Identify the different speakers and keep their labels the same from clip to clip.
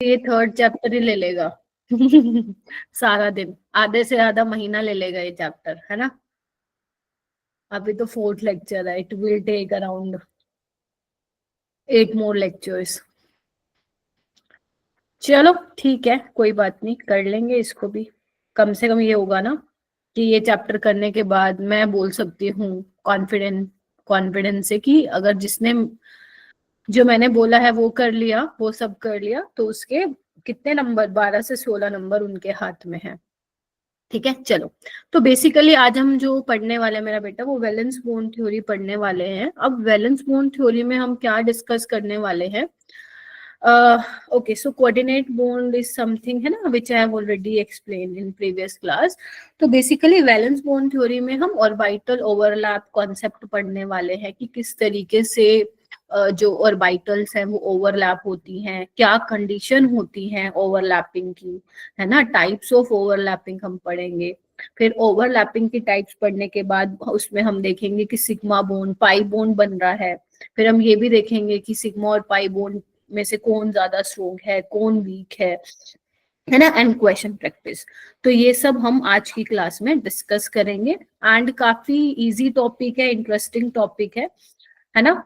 Speaker 1: ये third chapter ही ले लेगा सारा दिन, आधे से आधा महीना ले लेगा ये चैप्टर, है ना। अभी तो फोर्थ लेक्चर है, it will take around 8 more lectures। चलो ठीक है, कोई बात नहीं, कर लेंगे इसको भी। कम से कम ये होगा ना कि ये चैप्टर करने के बाद मैं बोल सकती हूँ कॉन्फिडेंस से कि अगर जिसने जो मैंने बोला है वो कर लिया, वो सब कर लिया, तो उसके कितने नंबर, 12 से 16 नंबर उनके हाथ में है। ठीक है, चलो। तो बेसिकली आज हम जो पढ़ने वाले हैं मेरा बेटा, वो वैलेंस बॉन्ड थ्योरी पढ़ने वाले हैं। अब वैलेंस बॉन्ड थ्योरी में हम क्या डिस्कस करने वाले हैं? Okay, so coordinate bond is something, है ना, which I have already explained in previous class। तो basically वैलेंस बॉन्ड थ्योरी में हम ऑर्बिटल ओवरलैप कॉन्सेप्ट पढ़ने वाले हैं कि किस तरीके से जो ऑर्बिटल्स हैं वो ओवरलैप होती हैं, क्या कंडीशन होती हैं ओवरलैपिंग की, है ना। टाइप्स ऑफ ओवरलैपिंग हम पढ़ेंगे। फिर ओवरलैपिंग की टाइप्स पढ़ने के बाद उसमें हम देखेंगे कि सिग्मा बॉन्ड, पाई बॉन्ड बन रहा है। फिर हम ये भी देखेंगे कि सिग्मा और पाई बॉन्ड में से कौन ज्यादा स्ट्रोंग है, कौन वीक है ना, एंड क्वेश्चन प्रैक्टिस। तो ये सब हम आज की क्लास में डिस्कस करेंगे। एंड काफी इजी टॉपिक है, इंटरेस्टिंग टॉपिक है ना।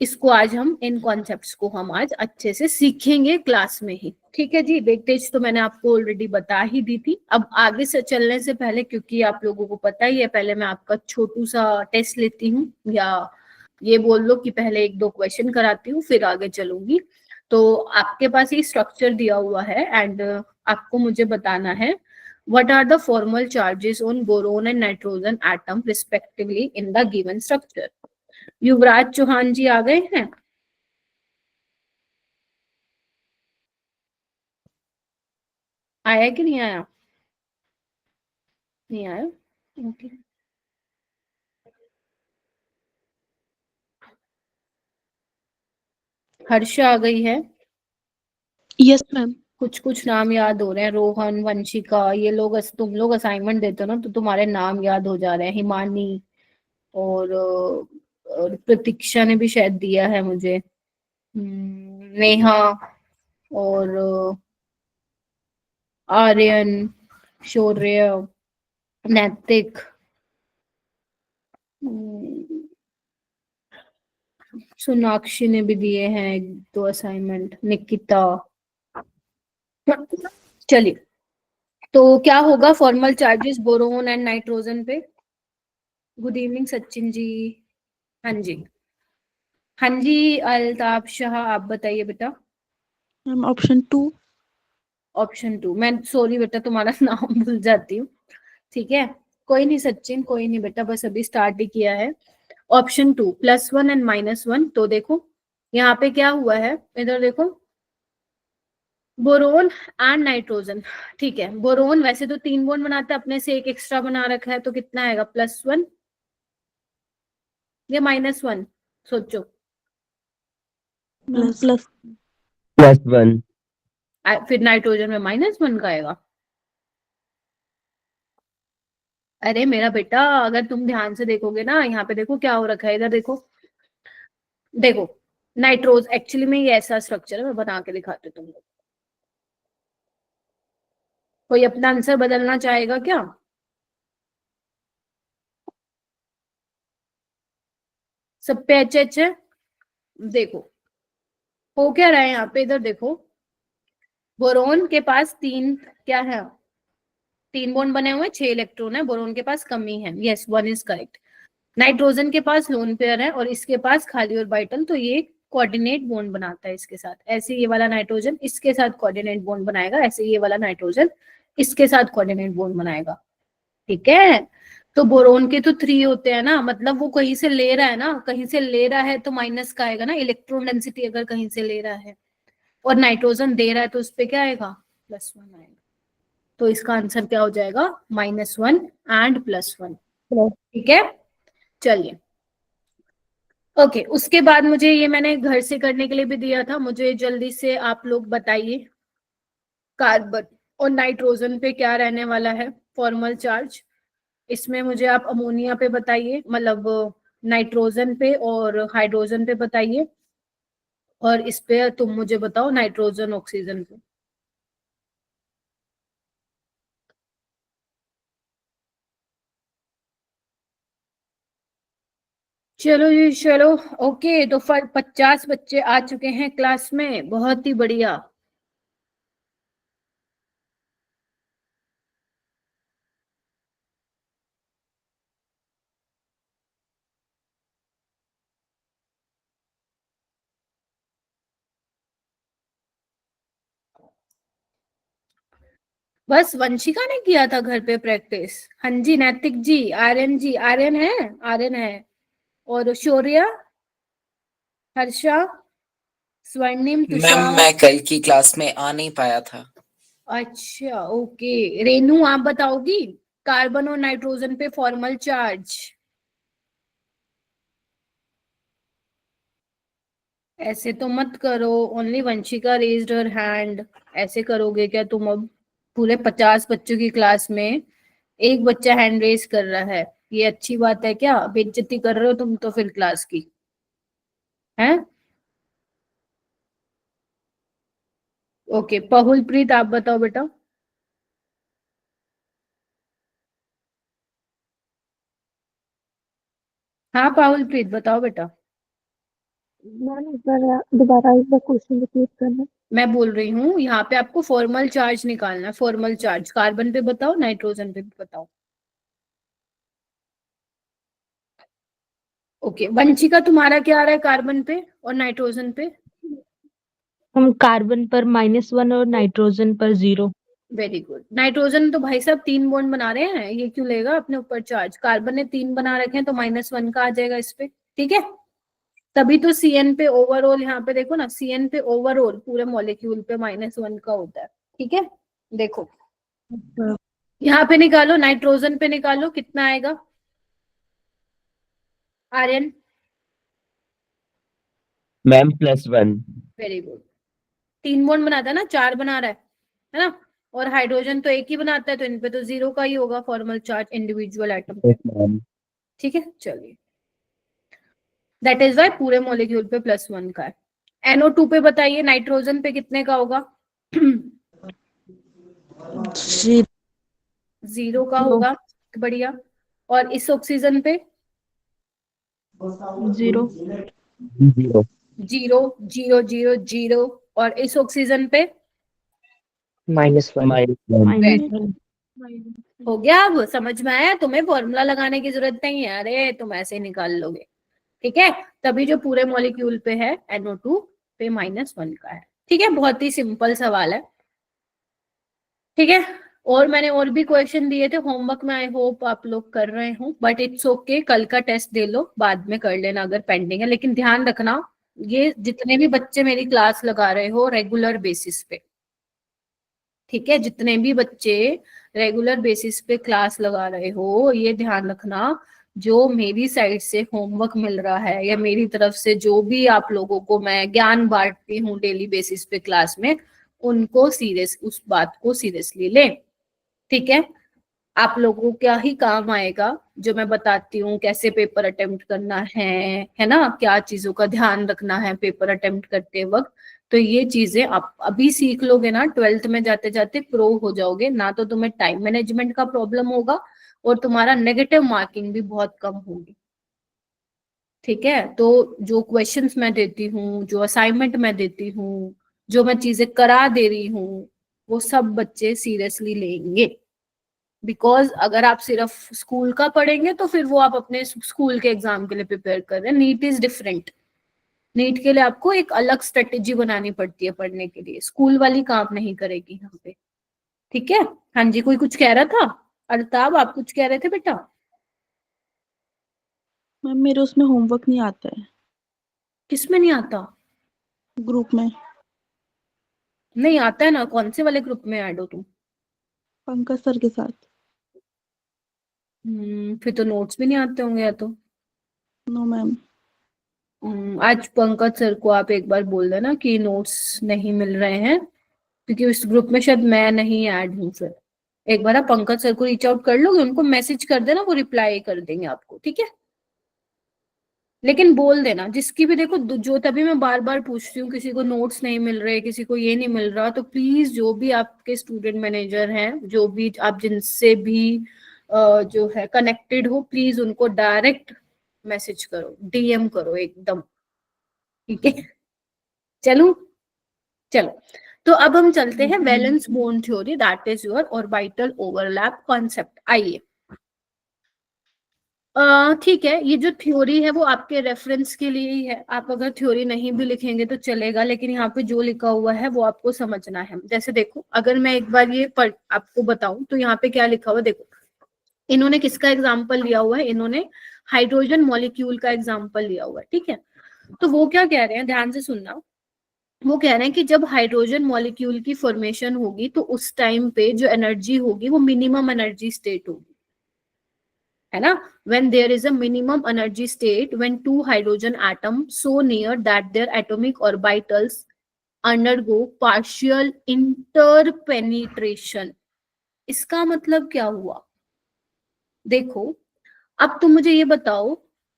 Speaker 1: इसको आज हम, इन कॉन्सेप्ट्स को हम आज अच्छे से सीखेंगे क्लास में ही। ठीक है जी। वेटेज तो मैंने आपको ऑलरेडी बता ही दी थी। अब आगे से चलने से पहले, क्योंकि आप लोगों को पता ही है, पहले मैं आपका छोटू सा टेस्ट लेती हूँ, या ये बोल लो कि पहले 1-2 क्वेश्चन कराती हूँ, फिर आगे चलूंगी। तो आपके पास ये स्ट्रक्चर दिया हुआ है एंड आपको मुझे बताना है what are the formal charges on boron and nitrogen atom respectively in the given structure। युवराज चौहान जी आ गए हैं? आया कि नहीं आया? नहीं आया, ओके। हर्षा आ गई है?
Speaker 2: Yes ma'am.
Speaker 1: कुछ कुछ नाम याद हो रहे हैं, रोहन, वंशिका, ये लोग, तुम लोग असाइनमेंट देते हो ना, तो तुम्हारे नाम याद हो जा रहे हैं। हिमानी और प्रतीक्षा ने भी शायद दिया है मुझे। नेहा और आर्यन, शौर्य, नैतिक, सोनाक्षी ने भी दिए हैं 1-2 असाइनमेंट, निकिता। चलिए, तो क्या होगा formal charges boron and nitrogen पे? Good evening Sachin ji. हाँ जी, हाँ जी। अल्ताफ शाह, आप बताइए बेटा।
Speaker 2: Ma'am option 2।
Speaker 1: ऑप्शन 2? मैं सॉरी बेटा, तुम्हारा नाम भूल जाती हूँ। ठीक है, कोई नहीं सचिन, कोई नहीं बेटा, बस अभी स्टार्ट ही किया है। Option 2 +1 and -1। तो देखो यहाँ पे क्या हुआ है, इधर देखो, बोरोन एंड नाइट्रोजन। ठीक है, बोरोन वैसे तो 3 बॉन्ड बनाता है, अपने से एक एक्स्ट्रा बना रखा है, तो कितना आएगा, +1 या -1? सोचो।
Speaker 2: प्लस
Speaker 3: +1।
Speaker 1: फिर नाइट्रोजन में -1 का आएगा। अरे मेरा बेटा, अगर तुम ध्यान से देखोगे ना, यहाँ पे देखो क्या हो रखा है, इधर देखो, देखो नाइट्रोज एक्चुअली में ये ऐसा स्ट्रक्चर है, मैं बना के दिखाती हूँ तुम लोग। कोई अपना आंसर बदलना चाहेगा क्या? सब पे एच है। देखो हो क्या रहा है यहाँ पे, इधर देखो, बोरोन के पास 3 क्या है, 3 बॉन्ड बने हुए, 6 इलेक्ट्रॉन है, बोरोन के पास कमी है, यस 1 इज करेक्ट। नाइट्रोजन के पास लोन पेयर है और इसके पास खाली ऑर्बिटल, तो ये कोऑर्डिनेट बॉन्ड बनाता है इसके साथ। ऐसे ये वाला नाइट्रोजन इसके साथ कोऑर्डिनेट बॉन्ड बनाएगा, ऐसे ये वाला नाइट्रोजन इसके साथ कोऑर्डिनेट बॉन्ड बनाएगा। ठीक है, तो बोरोन के तो 3 होते हैं ना, मतलब वो कहीं से ले रहा है ना, कहीं से ले रहा है तो माइनस का आएगा ना, इलेक्ट्रॉन डेंसिटी अगर कहीं से ले रहा है, और नाइट्रोजन दे रहा है तो उस पे क्या आएगा, +1 आएगा। तो इसका आंसर क्या हो जाएगा, -1 एंड +1। ठीक है, चलिए। ओके, उसके बाद मुझे ये मैंने घर से करने के लिए भी दिया था, मुझे जल्दी से आप लोग बताइए कार्बन और नाइट्रोजन पे क्या रहने वाला है फॉर्मल चार्ज। इसमें मुझे आप अमोनिया पे बताइए, मतलब नाइट्रोजन पे और हाइड्रोजन पे बताइए। और इस पे तुम मुझे बताओ नाइट्रोजन ऑक्सीजन पे। चलो जी चलो। ओके, तो 50 बच्चे आ चुके हैं क्लास में, बहुत ही बढ़िया। बस वंशिका ने किया था घर पे प्रैक्टिस। हाँ जी, नैतिक जी, आर्यन जी, आर्यन है, आर्यन है, और शौर्य, हर्षा, स्वर्णिम,
Speaker 4: मैम
Speaker 1: तुषार।
Speaker 4: मैं कल की क्लास में आ नहीं पाया था।
Speaker 1: अच्छा ओके, रेनू आप बताओगी कार्बन और नाइट्रोजन पे फॉर्मल चार्ज। ऐसे तो मत करो, only Vanshika raised her hand. ऐसे करोगे क्या तुम? अब पूरे 50 बच्चों की क्लास में एक बच्चा हैंड रेज कर रहा है, ये अच्छी बात है क्या? बेइज्जती कर रहे हो तुम तो फिर क्लास की, हैं? ओके, पहुल प्रीत आप बताओ बेटा। हाँ पाहुल प्रीत बताओ बेटा।
Speaker 2: मैम एक बार दोबारा एक बार क्वेश्चन रिपीट करना।
Speaker 1: मैं बोल रही हूँ यहाँ पे आपको फॉर्मल चार्ज निकालना है, फॉर्मल चार्ज कार्बन पे बताओ, नाइट्रोजन पे भी बताओ। ओके, वंशिका तुम्हारा क्या आ रहा है कार्बन पे और नाइट्रोजन पे?
Speaker 5: हम कार्बन पर -1 और नाइट्रोजन पर 0।
Speaker 1: Very good. नाइट्रोजन तो भाई साहब 3 बॉन्ड बना रहे हैं, ये क्यों लेगा अपने ऊपर चार्ज? कार्बन ने 3 बना रखे हैं तो -1 का आ जाएगा इस पे, ठीक है। तभी तो सीएन पे ओवरऑल, यहाँ पे देखो ना, सीएन पे ओवरऑल पूरे मॉलिक्यूल पे -1 का होता है, ठीक है। देखो यहाँ पे निकालो, नाइट्रोजन पे निकालो, कितना आएगा Aryan?
Speaker 3: Ma'am +1।
Speaker 1: Very good. 3 bond बनाता है ना, 4 बना रहा है ना? और हाइड्रोजन तो एक ही बनाता है, तो इन पे तो 0 का ही होगा फॉर्मल चार्ज इंडिविजुअल एटम पे,
Speaker 3: यस मैम।
Speaker 1: ठीक है। चलिए, दैट इज वाई पूरे मॉलिक्यूल पे +1 का है। NO2 पे बताइए नाइट्रोजन पे कितने का होगा? 0 का होगा, बढ़िया। और इस ऑक्सीजन पे
Speaker 5: 0।
Speaker 3: 0।
Speaker 1: 0 0 0 0। और इस ऑक्सीजन पे
Speaker 6: -1।
Speaker 3: -1।
Speaker 1: हो गया। अब समझ में आया तुम्हें? फॉर्मूला लगाने की जरूरत नहीं है, अरे तुम ऐसे ही निकाल लोगे, ठीक है। तभी जो पूरे मॉलिक्यूल पे है NO2 पे -1 का है, ठीक है। बहुत ही सिंपल सवाल है, ठीक है। और मैंने और भी क्वेश्चन दिए थे होमवर्क में, आई होप आप लोग कर रहे हो, बट इट्स ओके, कल का टेस्ट दे लो, बाद में कर लेना अगर पेंडिंग है। लेकिन ध्यान रखना, ये जितने भी बच्चे मेरी क्लास लगा रहे हो रेगुलर बेसिस पे, ठीक है, जितने भी बच्चे रेगुलर बेसिस पे क्लास लगा रहे हो, ये ध्यान रखना, जो मेरी साइड से होमवर्क मिल रहा है या मेरी तरफ से जो भी आप लोगों को मैं ज्ञान बांटती हूँ डेली बेसिस पे क्लास में, उनको सीरियस, उस बात को सीरियसली लें, ठीक है। आप लोगों को क्या ही काम आएगा जो मैं बताती हूँ, कैसे पेपर अटेम्प्ट करना है ना, क्या चीजों का ध्यान रखना है पेपर अटेम्प्ट करते वक्त। तो ये चीजें आप अभी सीख लोगे ना, 12th में जाते जाते प्रो हो जाओगे ना, तो तुम्हें टाइम मैनेजमेंट का प्रॉब्लम होगा और तुम्हारा नेगेटिव मार्किंग भी बहुत कम होगी, ठीक है। तो जो क्वेश्चंस मैं देती हूँ, जो असाइनमेंट मैं देती हूँ, जो मैं चीजें करा दे रही हूँ, वो सब बच्चे सीरियसली लेंगे। बिकॉज अगर आप सिर्फ स्कूल का पढ़ेंगे तो फिर वो आप अपने स्कूल के एग्जाम के लिए प्रिपेयर कर रहे हैं। नीट इज डिफरेंट, नीट के लिए आपको एक अलग स्ट्रेटेजी बनानी पड़ती है पढ़ने के लिए, स्कूल वाली काम नहीं करेगी यहाँ पे, ठीक है। हाँ जी, कोई कुछ कह रहा था? अल्ताब आप कुछ कह रहे थे बेटा?
Speaker 2: मैम मेरे उसमें होमवर्क नहीं आता है,
Speaker 1: किस में नहीं आता?
Speaker 2: ग्रुप में।
Speaker 1: नहीं आता है ना, कौन से वाले ग्रुप में ऐड हो तुम?
Speaker 2: पंकज सर के साथ।
Speaker 1: फिर तो नोट्स भी नहीं आते होंगे या तो।
Speaker 2: No ma'am.
Speaker 1: आज पंकज सर को आप एक बार बोल देना कि नोट्स नहीं मिल रहे हैं, क्योंकि उस ग्रुप में शायद मैं नहीं ऐड हूँ। फिर एक बार आप पंकज सर को रीच आउट कर लोगे, उनको मैसेज कर देना, वो रिप्लाई कर देंगे आपको, ठीक है। लेकिन बोल देना जिसकी भी, देखो जो तभी मैं बार बार पूछती हूँ, किसी को नोट्स नहीं मिल रहे, किसी को ये नहीं मिल रहा, तो प्लीज जो भी आपके स्टूडेंट मैनेजर हैं, जो भी आप जिनसे भी जो है कनेक्टेड हो, प्लीज उनको डायरेक्ट मैसेज करो, डीएम करो एकदम, ठीक है। चलो चलो, तो अब हम चलते हैं valence bond theory, that is your orbital overlap concept. आइए, ठीक है, ये जो थ्योरी है वो आपके रेफरेंस के लिए ही है, आप अगर थ्योरी नहीं भी लिखेंगे तो चलेगा, लेकिन यहाँ पे जो लिखा हुआ है वो आपको समझना है। जैसे देखो, अगर मैं एक बार ये आपको बताऊं तो यहाँ पे क्या लिखा हुआ, देखो इन्होंने किसका एग्जाम्पल लिया हुआ है, इन्होंने हाइड्रोजन मॉलिक्यूल का एग्जाम्पल लिया हुआ है, ठीक है। तो वो क्या कह रहे हैं, ध्यान से सुनना, वो कह रहे हैं कि जब हाइड्रोजन मॉलिक्यूल की फॉर्मेशन होगी तो उस टाइम पे जो एनर्जी होगी वो मिनिमम एनर्जी स्टेट होगी, है ना। when there is a minimum energy state when two hydrogen atoms so near that their atomic orbitals undergo partial interpenetration। इसका मतलब क्या हुआ, देखो अब तुम मुझे ये बताओ,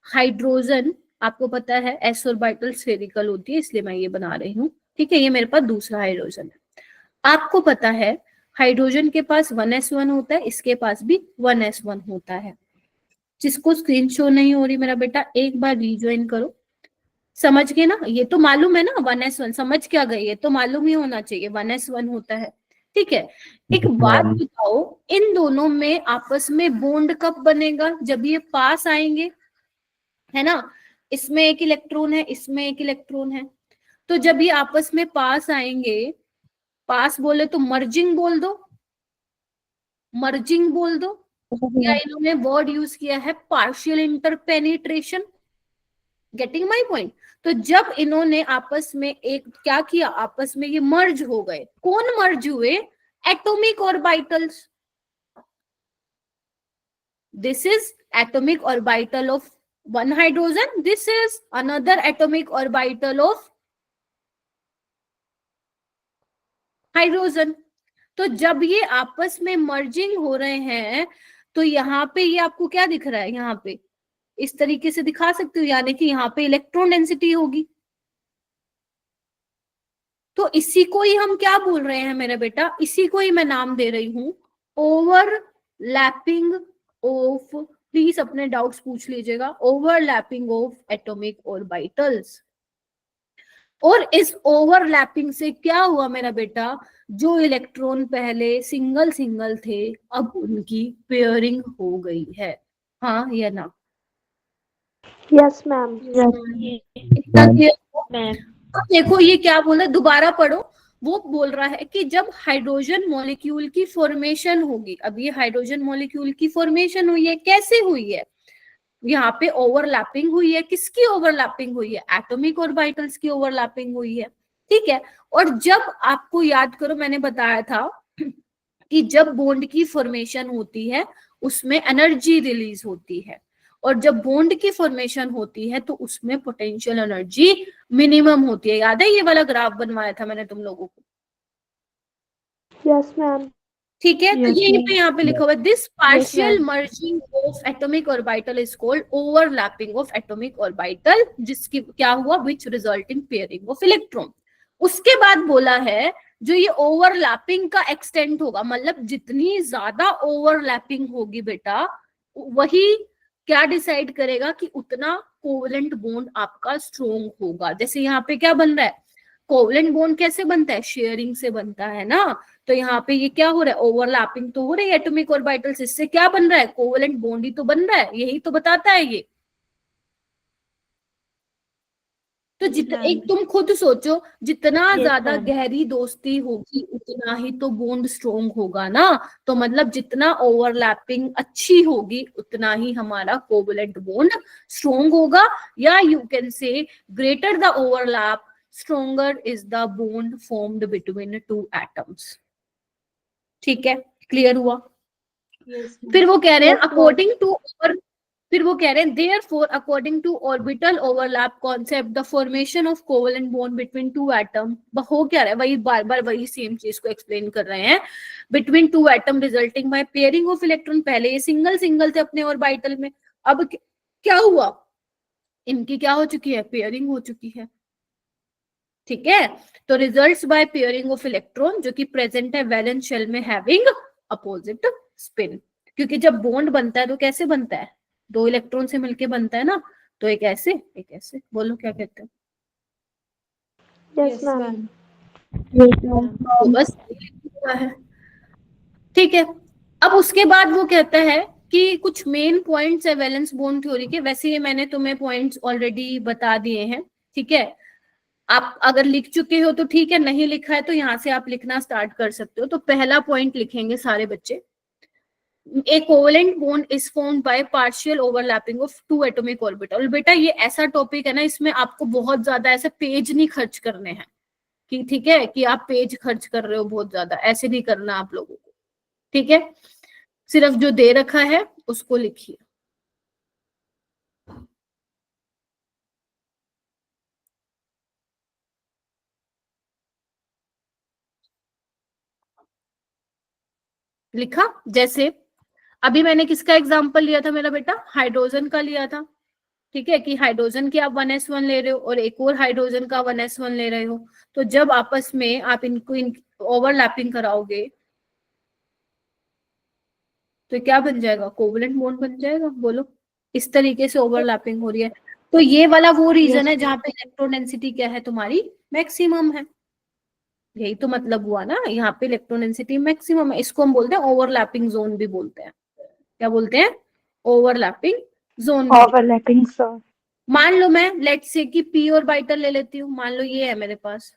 Speaker 1: हाइड्रोजन आपको पता है एस ऑर्बिटल स्फेरिकल होती है, इसलिए मैं ये बना रही हूँ, ठीक है। ये मेरे पास दूसरा हाइड्रोजन है, आपको पता है हाइड्रोजन के पास 1s1 होता है, इसके पास भी 1s1 होता है। जिसको स्क्रीन शो नहीं हो रही मेरा बेटा, एक बार रिज्वाइन करो, समझ गए ना, ये तो मालूम है ना 1s1, समझ क्या गए, ये तो मालूम ही होना चाहिए 1s1 होता है, ठीक है। एक बात
Speaker 3: मैम
Speaker 1: बताओ, इन दोनों में आपस में बॉन्ड कब बनेगा, जब ये पास आएंगे, है ना। इसमें एक इलेक्ट्रॉन है, इसमें एक इलेक्ट्रॉन है, तो जब ये आपस में पास आएंगे, पास बोले तो मर्जिंग बोल दो, मर्जिंग बोल दो, या इन्होंने वर्ड यूज किया है पार्शियल इंटरपेनिट्रेशन, गेटिंग माय पॉइंट। तो जब इन्होंने आपस में एक क्या किया, आपस में ये मर्ज हो गए, कौन मर्ज हुए, atomic orbitals. This is atomic orbital of one hydrogen, this is another atomic orbital of hydrogen. तो जब ये आपस में मर्जिंग हो रहे हैं तो यहाँ पे ये आपको क्या दिख रहा है, यहाँ पे इस तरीके से दिखा सकते हो, यानी कि यहाँ पे इलेक्ट्रॉन डेंसिटी होगी। तो इसी को ही हम क्या बोल रहे हैं मेरा बेटा, इसी को ही मैं नाम दे रही हूं ओवरलैपिंग ऑफ, प्लीज अपने डाउट्स पूछ लीजिएगा, ओवरलैपिंग ऑफ एटॉमिक ऑर्बिटल्स। और इस ओवरलैपिंग से क्या हुआ मेरा बेटा, जो इलेक्ट्रॉन पहले सिंगल सिंगल थे अब उनकी पेयरिंग हो गई है, हाँ या ना।
Speaker 2: Yes ma'am.
Speaker 1: इतना क्लियर। अब देखो ये क्या बोला, दोबारा पढ़ो, वो बोल रहा है कि जब हाइड्रोजन मॉलिक्यूल की फॉर्मेशन होगी, अब ये हाइड्रोजन मॉलिक्यूल की फॉर्मेशन हुई है, कैसे हुई है, यहाँ पे ओवरलैपिंग हुई है, किसकी ओवरलैपिंग हुई है, एटॉमिक ऑर्बिटल्स की ओवरलैपिंग हुई है, ठीक है। और जब आपको याद करो, मैंने बताया था कि जब बॉन्ड की फॉर्मेशन होती है उसमें एनर्जी रिलीज होती है, और जब बॉन्ड की फॉर्मेशन होती है तो उसमें पोटेंशियल एनर्जी मिनिमम होती है। याद है ये वाला ग्राफ बनवाया था मैंने तुम लोगों को,
Speaker 2: यस मैम।
Speaker 1: ठीक है। तो
Speaker 5: Yes,
Speaker 1: यहीं
Speaker 5: ma'am.
Speaker 1: पे यहाँ पे लिखा हुआ है this partial
Speaker 2: ma'am.
Speaker 1: Merging of atomic orbital is called overlapping of atomic orbital, जिसकी क्या हुआ, which result in pairing of electron. उसके बाद बोला है जो ये ओवरलैपिंग का एक्सटेंट होगा, मतलब जितनी ज्यादा ओवरलैपिंग होगी बेटा, वही क्या डिसाइड करेगा कि उतना कोवलेंट बॉन्ड आपका स्ट्रोंग होगा। जैसे यहाँ पे क्या बन रहा है, कोवलेंट बॉन्ड कैसे बनता है, शेयरिंग से बनता है ना। तो यहाँ पे ये क्या हो रहा है, ओवरलैपिंग तो हो रही है एटॉमिक ऑर्बिटल्स, इससे क्या बन रहा है, कोवलेंट बॉन्ड ही तो बन रहा है, यही तो बताता है ये। तो एक तुम खुद सोचो, जितना ज्यादा गहरी दोस्ती होगी उतना ही तो बॉन्ड स्ट्रोंग होगा ना। तो मतलब जितना ओवरलैपिंग अच्छी होगी उतना ही हमारा कोवलेंट बॉन्ड स्ट्रोंग होगा, या you can say greater the overlap stronger is the bond formed between two atoms, ठीक है, क्लियर हुआ। फिर वो कह रहे हैं अकॉर्डिंग टू, फिर वो कह रहे हैं therefore according to orbital overlap concept the formation of covalent bond between two atom, हो क्या रहा है, वही बार बार वही सेम चीज को एक्सप्लेन कर रहे हैं, between two atom resulting by pairing of electron। पहले ये सिंगल सिंगल थे अपने ऑर्बिटल में, अब क्या हुआ, इनकी क्या हो चुकी है, पेयरिंग हो चुकी है। ठीक है, तो results bye pairing of electron जो कि प्रेजेंट है वैलेंस शेल में हैविंग अपोजिट स्पिन। क्योंकि जब बॉन्ड बनता है तो कैसे बनता है, 2 इलेक्ट्रॉन से मिलके बनता है ना, तो एक ऐसे एक ऐसे। बोलो क्या कहते हैं।
Speaker 2: Yes ma'am.
Speaker 1: तो बस हुआ है। ठीक है, अब उसके बाद वो कहता है कि कुछ मेन पॉइंट्स है वैलेंस बॉन्ड थ्योरी के। वैसे ये मैंने तुम्हें पॉइंट्स ऑलरेडी बता दिए हैं। ठीक है, आप अगर लिख चुके हो तो ठीक है, नहीं लिखा है तो यहाँ से आप लिखना स्टार्ट कर सकते हो। तो पहला पॉइंट लिखेंगे सारे बच्चे, ए covalent bond is formed by partial overlapping of 2 atomic orbital. बेटा ये ऐसा टॉपिक है ना, इसमें आपको बहुत ज्यादा ऐसे पेज नहीं खर्च करने हैं कि ठीक है कि आप पेज खर्च कर रहे हो बहुत ज्यादा, ऐसे नहीं करना आप लोगों को। ठीक है, सिर्फ जो दे रखा है उसको लिखिए। लिखा, जैसे अभी मैंने किसका एग्जांपल लिया था मेरा बेटा, हाइड्रोजन का लिया था। ठीक है, कि हाइड्रोजन की आप 1s1 ले रहे हो और एक और हाइड्रोजन का 1s1 ले रहे हो, तो जब आपस में आप इनको ओवरलैपिंग कराओगे तो क्या बन जाएगा, कोवेलेंट बॉन्ड बन जाएगा। बोलो, इस तरीके से ओवरलैपिंग हो रही है। तो ये वाला वो रीजन है जहां पे इलेक्ट्रॉन डेंसिटी क्या है तुम्हारी, मैक्सिमम है। यही तो मतलब हुआ ना, यहाँ पे इलेक्ट्रॉन डेंसिटी मैक्सिमम है। इसको हम बोलते हैं ओवरलैपिंग जोन भी बोलते हैं। क्या बोलते हैं, ओवरलैपिंग जोन।
Speaker 2: Overlapping sir.
Speaker 1: मान लो मैं लेट से कि पी ऑर्बिटल ले लेती हूँ, मान लो ये है मेरे पास।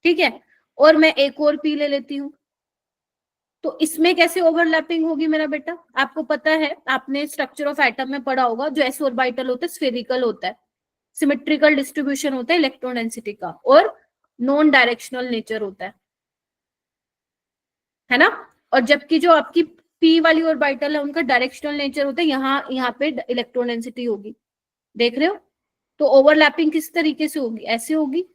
Speaker 1: ठीक है, और मैं एक और पी ले लेती हूँ, तो इसमें कैसे ओवरलैपिंग होगी मेरा बेटा। आपको पता है, आपने स्ट्रक्चर ऑफ एटम में पढ़ा होगा, जो एस ऑर्बिटल होता है स्फेरिकल होता है, सिमेट्रिकल डिस्ट्रीब्यूशन होता है इलेक्ट्रॉन डेंसिटी का, और नॉन डायरेक्शनल नेचर होता है ना। और जबकि जो आपकी पी वाली ऑर्बिटल है उनका डायरेक्शनल नेचर होता है, यहाँ पे इलेक्ट्रॉन डेंसिटी होगी। देख रहे हो, तो ओवरलैपिंग किस तरीके से होगी, ऐसे होगी।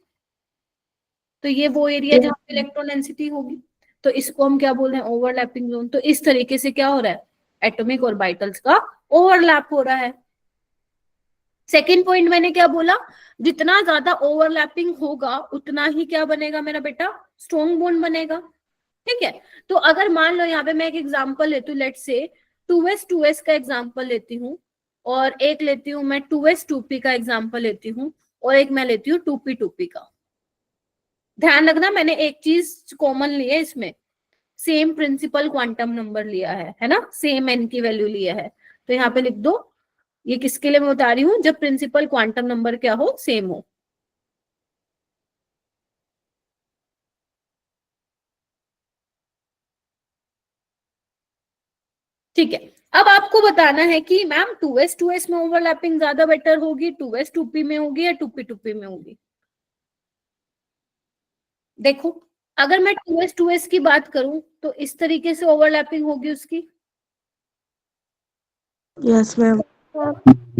Speaker 1: तो ये वो एरिया जहाँ पे इलेक्ट्रॉन डेंसिटी होगी, तो इसको हम क्या बोल रहे हैं, ओवरलैपिंग जोन। तो इस तरीके से क्या हो रहा है, एटॉमिक ऑर्बिटल्स का ओवरलैप हो रहा है। सेकेंड पॉइंट मैंने क्या बोला, जितना ज्यादा ओवरलैपिंग होगा उतना ही क्या बनेगा मेरा बेटा, स्ट्रॉन्ग बॉन्ड बनेगा। ठीक है, तो अगर मान लो यहाँ पे मैं एक एग्जांपल लेती हूँ, लेट से 2s का एग्जांपल लेती हूँ, और एक लेती हूँ मैं 2s2p का एग्जांपल लेती हूँ, और एक मैं लेती हूँ 2p का। ध्यान रखना, मैंने एक चीज कॉमन ली है इसमें, सेम प्रिंसिपल क्वांटम नंबर लिया है ना, सेम n की वैल्यू लिया है। तो यहाँ पे लिख दो, ये किसके लिए मैं बता रही हूँ, जब प्रिंसिपल क्वांटम नंबर क्या हो, सेम हो। ठीक है, अब आपको बताना है कि मैम 2s में ओवरलैपिंग ज्यादा बेटर होगी, 2s2p में होगी, या 2p में होगी। देखो, अगर मैं 2s की बात करूं तो इस तरीके से ओवरलैपिंग होगी उसकी।
Speaker 2: Yes ma'am.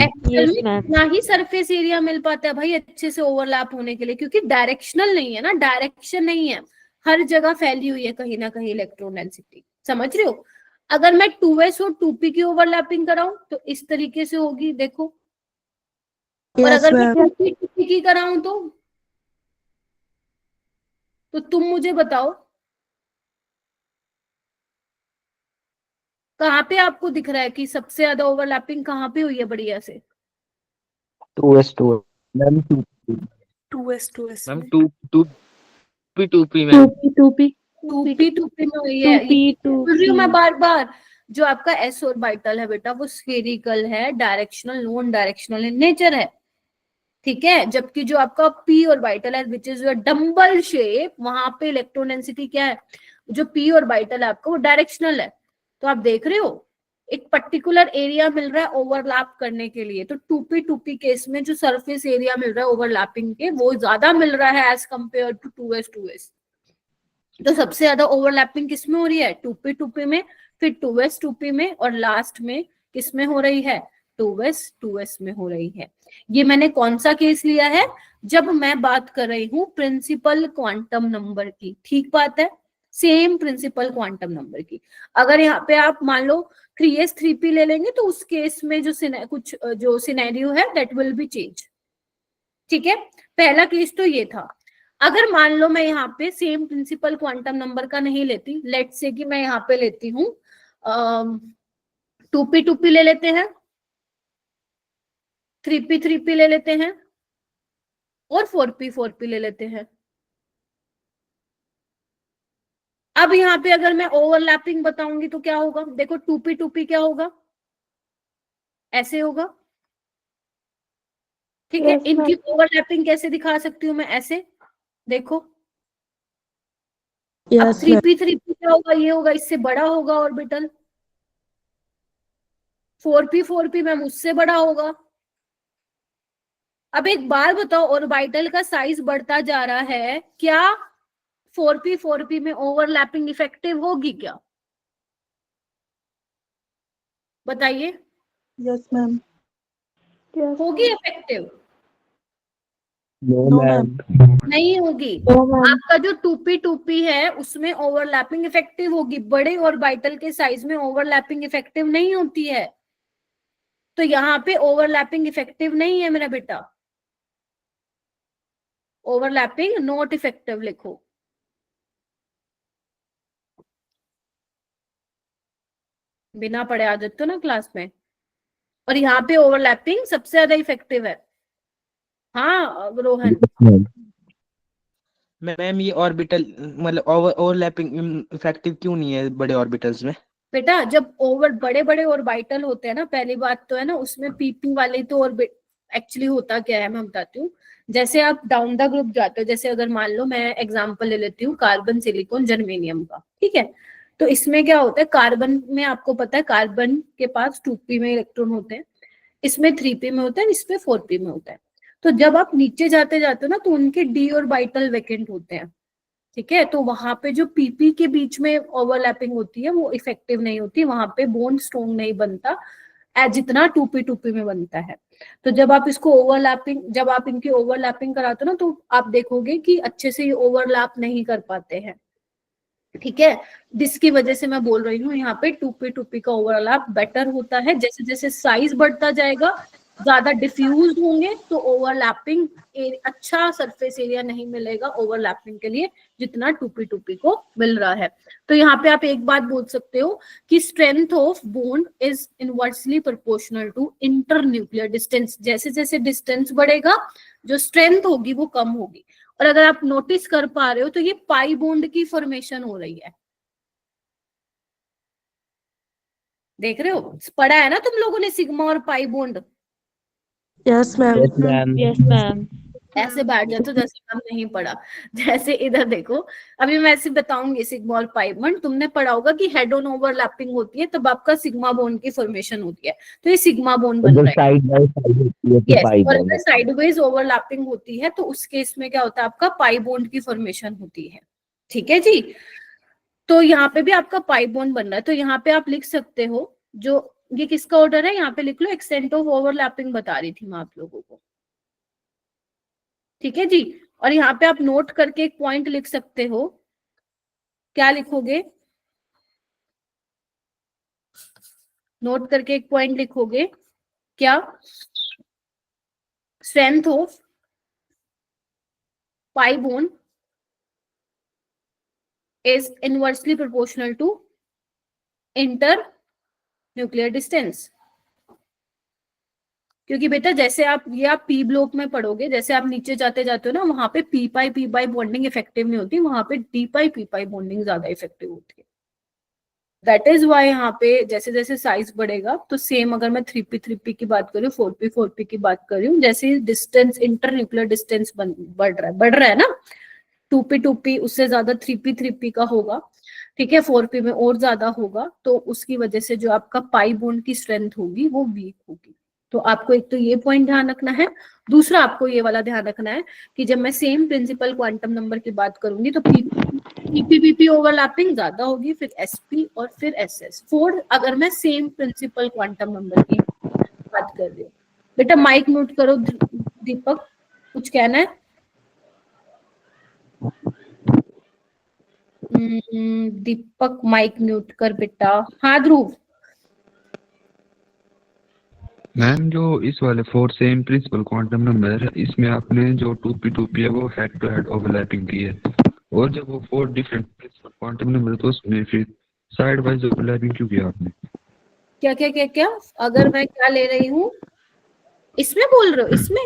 Speaker 1: एक्चुअल में ना ही सरफेस एरिया मिल पाता है भाई अच्छे से ओवरलैप होने के लिए, क्योंकि डायरेक्शनल नहीं है ना, डायरेक्शन नहीं है, हर जगह फैली हुई है कहीं ना कहीं इलेक्ट्रॉन डेंसिटी। समझ रहे हो, अगर मैं 2s और 2p की ओवरलैपिंग कराऊं तो इस तरीके से होगी, देखो। और अगर मैं 2p की कराऊं तो तुम मुझे बताओ कहाँ पे आपको दिख रहा है कि सबसे ज्यादा ओवरलैपिंग कहाँ पे हुई है बढ़िया से।
Speaker 6: 2s2
Speaker 3: ma'am
Speaker 2: 2s
Speaker 3: ma'am 2p में
Speaker 1: 2p में हुई है। बोल रही हूँ मैं बार बार, जो आपका एस ऑर्बिटल है बेटा वो स्फेरिकल है, directional non directional in nature है। ठीक है, जबकि जो आपका पी ऑर्बिटल है विच इज डम्बल शेप, वहां पे इलेक्ट्रॉन डेंसिटी क्या है, जो पी ऑर्बिटल है आपका वो डायरेक्शनल है। तो आप देख रहे हो एक पर्टिकुलर एरिया मिल रहा है ओवरलैप करने के लिए। तो 2p केस में जो सरफेस एरिया मिल रहा है ओवरलैपिंग के वो ज्यादा मिल रहा है एज कंपेयर टू 2s। तो सबसे ज्यादा ओवरलैपिंग किसमें हो रही है, 2p में, फिर 2s में, और लास्ट में किसमें हो रही है, 2s में हो रही है। ये मैंने कौन सा केस लिया है, जब मैं बात कर रही हूँ प्रिंसिपल क्वांटम नंबर की। ठीक बात है, सेम प्रिंसिपल क्वांटम नंबर की। अगर यहाँ पे आप मान लो 3s 3p ले लेंगे तो उस केस में जो कुछ जो सिनेरियो है दैट विल बी चेंज। ठीक है, पहला केस तो ये था। अगर मान लो मैं यहाँ पे सेम प्रिंसिपल क्वांटम नंबर का नहीं लेती, लेट्स से कि मैं यहाँ पे लेती हूँ 2p 2p ले लेते हैं, 3p 3p ले लेते हैं और 4p 4p ले लेते हैं। अब यहाँ पे अगर मैं ओवरलैपिंग बताऊंगी तो क्या होगा, देखो 2p 2p क्या होगा, ऐसे होगा। ठीक है,
Speaker 2: Yes,
Speaker 1: इनकी
Speaker 2: ma'am.
Speaker 1: ओवरलैपिंग कैसे दिखा सकती हूँ मैं, ऐसे देखो। अब
Speaker 2: Yes, ma'am.
Speaker 1: 3p 3p क्या होगा, ये होगा, इससे बड़ा होगा ऑर्बिटल। 4p 4p मैम उससे बड़ा होगा। अब एक बार बताओ, ऑर्बिटल का साइज बढ़ता जा रहा है, क्या 4p 4p में ओवरलैपिंग इफेक्टिव होगी क्या, बताइए।
Speaker 2: Yes, ma'am. Yes,
Speaker 1: होगी
Speaker 2: ma'am.
Speaker 1: Effective?
Speaker 6: No,
Speaker 2: No,
Speaker 6: ma'am.
Speaker 1: नहीं होगी।
Speaker 2: No, ma'am.
Speaker 1: आपका जो 2p 2p है उसमें ओवरलैपिंग इफेक्टिव होगी, बड़े ऑर्बिटल के साइज में ओवरलैपिंग इफेक्टिव नहीं होती है। तो यहाँ पे ओवरलैपिंग इफेक्टिव नहीं है मेरा बेटा, ओवरलैपिंग नॉट इफेक्टिव लिखो। बिना पढ़े आ जाते हो ना क्लास में। और यहाँ पे ओवरलैपिंग सबसे ज्यादा इफेक्टिव है। हाँ रोहन,
Speaker 6: Ma'am.
Speaker 3: मैम ये ऑर्बिटल मतलब ओवरलैपिंग इफेक्टिव क्यों नहीं है बड़े ऑर्बिटल्स में?
Speaker 1: बेटा जब बड़े बड़े ऑर्बिटल होते हैं ना, पहली बात तो है ना उसमें पीपी वाले तो ऑर्बिट एक्चुअली होता क्या है मैं बताती हूँ। जैसे आप डाउन द ग्रुप जाते हो, जैसे अगर मान लो मैं एग्जांपल ले लेती हूँ कार्बन सिलिकॉन जर्मेनियम का, ठीक है। तो इसमें क्या होता है, कार्बन में आपको पता है कार्बन के पास 2p में इलेक्ट्रॉन होते हैं, इसमें 3p में होता है, इसमें 4p में होता है। तो जब आप नीचे जाते जाते हो ना तो उनके डी ऑर्बिटल वैकेंट होते हैं, ठीक है। तो वहां पे जो पीपी के बीच में ओवरलैपिंग होती है वो इफेक्टिव नहीं होती, वहां पे बॉन्ड स्ट्रॉन्ग नहीं बनता जितना 2p 2p में बनता है। तो जब आप इसको ओवरलैपिंग, जब आप इनकी ओवरलैपिंग कराते हो ना तो आप देखोगे कि अच्छे से ये ओवरलैप नहीं कर पाते हैं, ठीक है। जिसकी वजह से मैं बोल रही हूँ यहाँ पे 2p 2p का ओवरलैप बेटर होता है। जैसे जैसे साइज बढ़ता जाएगा, ज्यादा डिफ्यूज होंगे तो ओवरलैपिंग अच्छा सरफेस एरिया नहीं मिलेगा ओवरलैपिंग के लिए जितना 2p 2p को मिल रहा है। तो यहाँ पे आप एक बात बोल सकते हो कि strength of bond is inversely proportional to inter nuclear distance. जैसे जैसे डिस्टेंस बढ़ेगा जो स्ट्रेंथ होगी वो कम होगी। और अगर आप नोटिस कर पा रहे हो तो ये पाई बॉन्ड की फॉर्मेशन हो रही है, देख रहे हो, पढ़ा है ना तुम लोगों ने सिग्मा और pi bond.
Speaker 2: Yes, ma'am.
Speaker 6: Yes, ma'am.
Speaker 5: Yes, ma'am.
Speaker 1: ऐसे बैठ जाते हो जैसे हम नहीं पढ़ा। जैसे इधर देखो, अभी मैं ऐसे बताऊंगी सिग्मा और पाई बॉन्ड, तुमने पढ़ा होगा कि हेड ऑन ओवरलैपिंग होती है तब आपका सिग्मा बॉन्ड की फॉर्मेशन होती है, तो ये सिग्मा बॉन्ड बन
Speaker 6: अगर
Speaker 1: रहा है।
Speaker 6: साइड बाय साइड होती है तो
Speaker 1: यस,
Speaker 6: पाई
Speaker 1: और
Speaker 6: बॉन्ड।
Speaker 1: अगर साइडवेज ओवरलैपिंग होती है तो उस केस में क्या होता है, आपका पाई बॉन्ड की फॉर्मेशन होती है, ठीक है जी। तो यहाँ पे भी आपका पाई बॉन्ड बन रहा है। तो यहाँ पे आप लिख सकते हो, जो ये किसका ऑर्डर है यहाँ पे लिख लो, एक्सटेंट ऑफ ओवरलैपिंग बता रही थी मैं आप लोगों को, ठीक है जी। और यहाँ पे आप नोट करके एक पॉइंट लिख सकते हो, क्या लिखोगे, नोट करके एक पॉइंट लिखोगे, क्या, strength of pi bond is inversely proportional to internuclear distance। क्योंकि बेटा जैसे आप ये आप पी ब्लॉक में पढ़ोगे, जैसे आप नीचे जाते जाते हो ना वहां पे पी पाई बॉन्डिंग इफेक्टिव नहीं होती, वहां पे डी पाई बॉन्डिंग ज्यादा इफेक्टिव होती है। दैट इज वाई यहाँ पे जैसे जैसे साइज बढ़ेगा तो सेम, अगर मैं 3p 3p की बात करूँ, 4p 4p की बात करूँ, जैसे डिस्टेंस इंटरन्यूक्लियर डिस्टेंस बढ़ रहा है ना, 2p 2p उससे ज्यादा 3p 3p का होगा, ठीक है, 4p में और ज्यादा होगा, तो उसकी वजह से जो आपका पाई बॉन्ड की स्ट्रेंथ होगी वो वीक होगी। तो आपको एक तो ये पॉइंट ध्यान रखना है, दूसरा आपको ये वाला ध्यान रखना है कि जब मैं सेम प्रिंसिपल क्वांटम नंबर की बात करूंगी तो पीपी ओवरलैपिंग ज्यादा होगी, फिर एसपी और फिर एसएस 4 अगर मैं सेम प्रिंसिपल क्वांटम नंबर की बात कर रही हूँ। बेटा माइक म्यूट करो दीपक, कुछ कहना है। दीपक माइक म्यूट कर बेटा। हाँ ध्रुव।
Speaker 7: मैम जो इस वाले 4 सेम प्रिंसिपल क्वांटम नंबर इसमें आपने जो 2p है वो हेड टू हेड ओवरलैपिंग की है, और जब वो 4 डिफरेंट प्रिंसिपल क्वांटम नंबर तो उसमें फिर साइड वाइज ओवरलैपिंग क्यों किया आपने?
Speaker 1: क्या क्या क्या क्या अगर मैं क्या ले रही हूँ इसमें बोल रहे हो? इसमें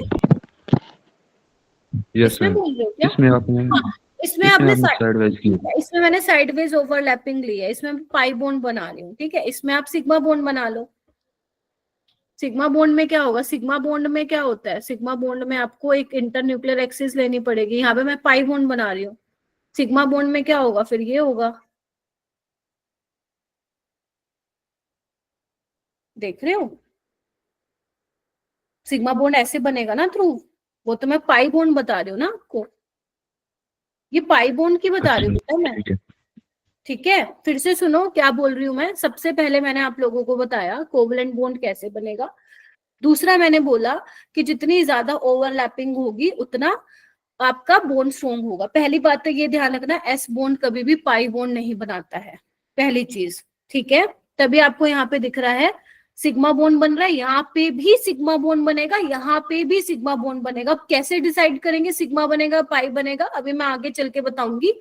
Speaker 7: यस
Speaker 1: इसमें
Speaker 7: मैम,
Speaker 1: बोल रहे हो क्या?
Speaker 7: इसमें आपने
Speaker 1: हाँ, इसमें आपने
Speaker 7: साइड वाइज किया।
Speaker 1: इसमें मैंने साइडवेज ओवरलैपिंग ली है, इसमें पाई बॉन्ड बना रही हूँ, ठीक है। इसमें आप सिग्मा बॉन्ड बना लो। सिग्मा बॉन्ड में क्या होगा, सिग्मा बॉन्ड में क्या होता है, सिग्मा बॉन्ड में आपको एक इंटरन्यूक्लियर एक्सिस लेनी पड़ेगी। यहाँ पे मैं पाई बॉन्ड बना रही हूँ। सिग्मा बॉन्ड में क्या होगा, फिर ये होगा, देख रहे हो? सिग्मा बॉन्ड ऐसे बनेगा ना थ्रू, वो तो मैं पाई बॉन्ड बता रही हूँ ना आपको, ये पाई बॉन्ड की बता रही हूँ बेटा मैं,
Speaker 7: ठीक है।
Speaker 1: ठीक है। फिर से सुनो क्या बोल रही हूँ मैं। सबसे पहले मैंने आप लोगों को बताया कोवलेंट बॉन्ड कैसे बनेगा। दूसरा मैंने बोला कि जितनी ज्यादा ओवरलैपिंग होगी उतना आपका बॉन्ड स्ट्रॉन्ग होगा। पहली बात तो ये ध्यान रखना, एस बॉन्ड कभी भी पाई बॉन्ड नहीं बनाता है, पहली चीज, ठीक है। तभी आपको यहाँ पे दिख रहा है सिग्मा बॉन्ड बन रहा है, यहाँ पे भी सिग्मा बॉन्ड बनेगा, यहाँ पे भी सिग्मा बॉन्ड बनेगा। अब कैसे डिसाइड करेंगे सिग्मा बनेगा पाई बनेगा, अभी मैं आगे चल के बताऊंगी।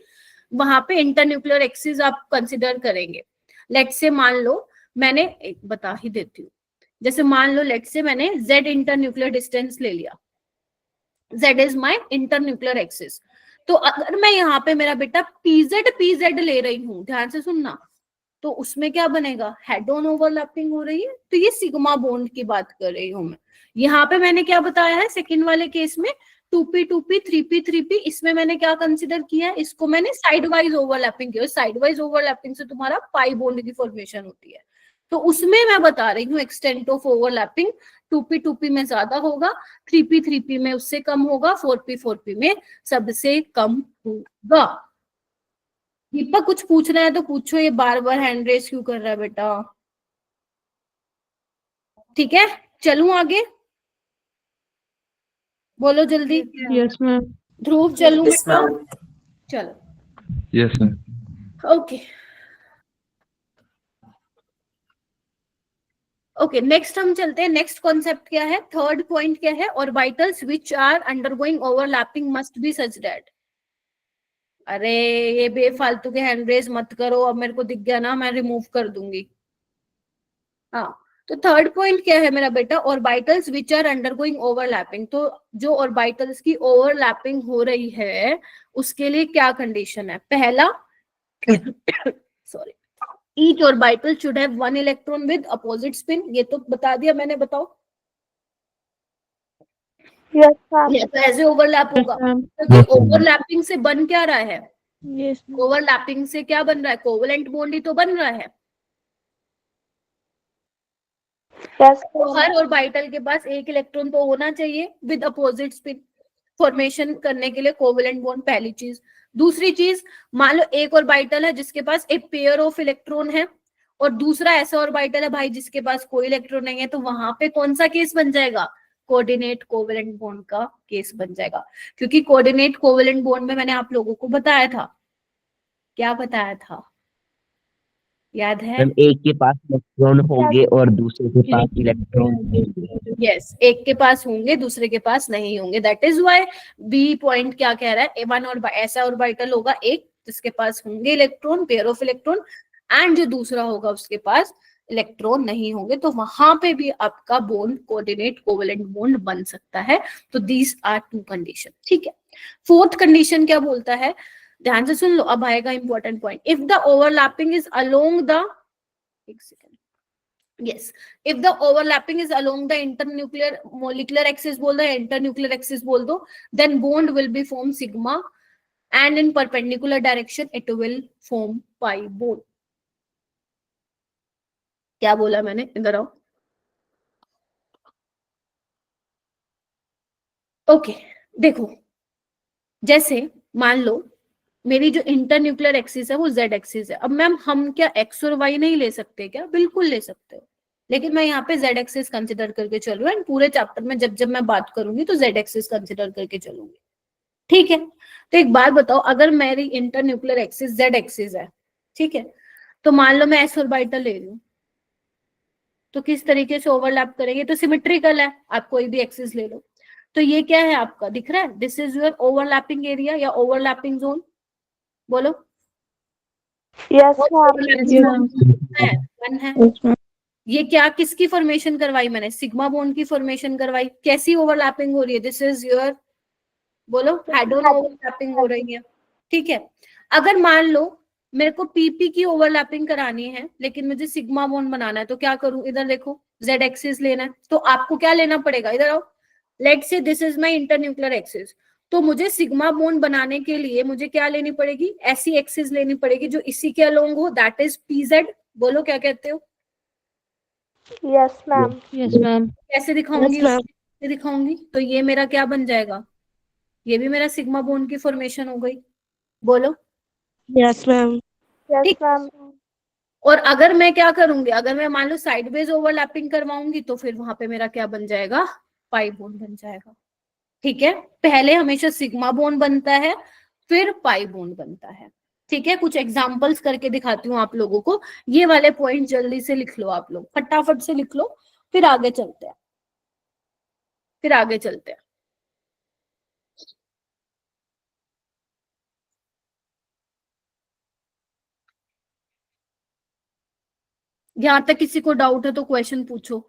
Speaker 1: वहां पे इंटरन्यूक्लियर एक्सिस आप कंसिडर करेंगे। लेट से मान लो मैंने एक बता ही देती हूँ, जैसे मान लो लेट से मैंने z इंटरन्यूक्लियर डिस्टेंस ले लिया, z is my internuclear axis. तो अगर मैं यहाँ पे मेरा बेटा pz ले रही हूँ, ध्यान से सुनना, तो उसमें क्या बनेगा, हेड ऑन ओवरलैपिंग हो रही है, तो ये सिग्मा बॉन्ड की बात कर रही हूँ मैं। यहाँ पे मैंने क्या बताया है सेकंड वाले केस में 2p 2p 3p 3p, इसमें मैंने क्या कंसिडर किया है, इसको मैंने साइड वाइज ओवरलैपिंग किया। साइड वाइज ओवरलैपिंग से तुम्हारा पाई बॉन्ड की फॉर्मेशन होती है, तो उसमें मैं बता रही हूँ extent of overlapping 2p 2p में ज्यादा होगा, 3p 3p में उससे कम होगा, 4p 4p में सबसे कम होगा। दीपक कुछ पूछना है तो पूछो, ये बार बार हैंड रेस क्यों कर रहा है बेटा? ठीक है, चलूं आगे, बोलो जल्दी।
Speaker 5: Yes ma'am.
Speaker 1: ध्रुव चलूं
Speaker 4: Yes,
Speaker 1: बेटा?
Speaker 4: ma'am.
Speaker 1: चलो
Speaker 7: yes ma'am.
Speaker 1: Okay okay, next हम चलते हैं। नेक्स्ट कॉन्सेप्ट क्या है, थर्ड पॉइंट क्या है, orbitals which are undergoing overlapping must be such that. अरे ये बेफालतू के हैंड रेस मत करो, अब मेरे को दिख गया ना, मैं रिमूव कर दूंगी। हाँ, तो थर्ड पॉइंट क्या है मेरा बेटा, orbitals which are undergoing overlapping. तो जो ऑर्बिटल्स की ओवरलैपिंग हो रही है उसके लिए क्या कंडीशन है, पहला sorry, each orbital should have 1 electron with opposite spin, ये तो बता दिया मैंने, बताओ।
Speaker 2: Yes ma'am.
Speaker 1: ये तो ऐसे ओवरलैप होगा,
Speaker 5: मैम।
Speaker 1: क्योंकि ओवरलैपिंग से बन क्या रहा है,
Speaker 2: यस
Speaker 1: ओवरलैपिंग से क्या बन रहा है, कोवेलेंट बॉन्ड ही तो बन रहा है।
Speaker 2: यस
Speaker 1: तो हर ऑर्बिटल के पास एक इलेक्ट्रॉन तो होना चाहिए विद अपोजिट स्पिन फॉर्मेशन करने के लिए कोवेलेंट बॉन्ड, पहली चीज। दूसरी चीज, मान लो एक ऑर्बिटल है जिसके पास एक पेयर ऑफ इलेक्ट्रॉन है, और दूसरा ऐसा ऑर्बिटल है भाई जिसके पास कोई इलेक्ट्रॉन नहीं है, तो वहां पे कौन सा केस बन जाएगा, कोऑर्डिनेट कोवेलेंट बॉन्ड का केस बन जाएगा। क्योंकि कोऑर्डिनेट कोवेलेंट बॉन्ड में मैंने आप लोगों को बताया था, क्या बताया था, याद है?
Speaker 6: मैम एक के पास इलेक्ट्रॉन होंगे और दूसरे के पास इलेक्ट्रॉन।
Speaker 1: यस, एक के पास होंगे दूसरे के पास नहीं होंगे। That is why B point क्या कह रहा है, वन और ऐसा ऑर्बिटल होगा एक जिसके पास होंगे electron, pair of electron, and जो दूसरा होगा उसके पास इलेक्ट्रॉन नहीं होंगे, तो वहां पे भी आपका बॉन्ड कोऑर्डिनेट कोवेलेंट बॉन्ड बन सकता है। तो दीज आर 2 कंडीशन, ठीक है। फोर्थ कंडीशन क्या बोलता है, ध्यान से सुन लो, अब आएगा important point. If the overlapping is along the, एक second, yes, if the overlapping is along the internuclear molecular axis बोल दो, internuclear axis बोल दो, then bond will be form sigma and in perpendicular direction it will form pi bond। क्या बोला मैंने, इधर आओ। ओके देखो, जैसे मान लो मेरी जो इंटरन्यूक्लियर एक्सिस है वो z एक्सिस है। अब मैम हम क्या x और y नहीं ले सकते क्या, बिल्कुल ले सकते हो, लेकिन मैं यहाँ पे z एक्सिस कंसिडर करके चल रही हूँ, पूरे चैप्टर में जब जब मैं बात करूंगी तो z एक्सिस कंसिडर करके चलूंगी, ठीक है, तो एक बात बताओ, अगर मेरी इंटरन्यूक्लियर एक्सिस जेड एक्सिस है, ठीक है, तो मान लो मैं एस ऑर्बिटल ले रही हूँ, तो किस तरीके से ओवरलैप करेंगे? तो सिमेट्रिकल है, आप कोई भी एक्सिस ले लो। तो ये क्या है आपका, दिख रहा है? This is your overlapping area या ओवरलैपिंग जोन, बोलो।
Speaker 2: Yes
Speaker 1: overlapping
Speaker 2: ma'am.
Speaker 1: zone है, वन है।
Speaker 2: Yes ma'am.
Speaker 1: ये क्या, किसकी फॉर्मेशन करवाई मैंने? सिग्मा बॉन्ड की फॉर्मेशन करवाई। कैसी ओवरलैपिंग हो रही है? दिस इज योर, बोलो, हेडोन ओवरलैपिंग हो रही है, ठीक है। अगर मान लो मेरे को पीपी की ओवरलैपिंग करानी है, लेकिन मुझे सिग्मा बॉन्ड बनाना है, तो क्या करूं? इधर देखो, जेड एक्सिस लेना है, तो आपको क्या लेना पड़ेगा? इधर आओ, let's say this is my internuclear axis, तो मुझे सिग्मा बॉन्ड बनाने के लिए मुझे क्या लेनी पड़ेगी? ऐसी एक्सिस लेनी पड़ेगी जो इसी के अलोंग हो, दैट इज पीजेड। बोलो क्या कहते हो?
Speaker 2: Yes ma'am.
Speaker 5: Yes ma'am.
Speaker 1: कैसे दिखाऊंगी?
Speaker 2: Yes, ma'am.
Speaker 1: कैसे दिखाऊंगी? तो ये मेरा क्या बन जाएगा? ये भी मेरा सिग्मा बॉन्ड की फॉर्मेशन हो गई, बोलो।
Speaker 2: Yes ma'am. यस
Speaker 1: ठीक।
Speaker 2: मैम।
Speaker 1: और अगर मैं क्या करूंगी, अगर मैं मान लो साइडवेज ओवरलैपिंग करवाऊंगी, तो फिर वहां पे मेरा क्या बन जाएगा? पाई बॉन्ड बन जाएगा, ठीक है। पहले हमेशा सिग्मा बॉन्ड बनता है, फिर पाई बॉन्ड बनता है, ठीक है। कुछ एग्जांपल्स करके दिखाती हूँ आप लोगों को। ये वाले पॉइंट जल्दी से लिख लो, आप लोग फटाफट से लिख लो, फिर आगे चलते हैं, फिर आगे चलते हैं। यहां तक किसी को डाउट है तो क्वेश्चन पूछो,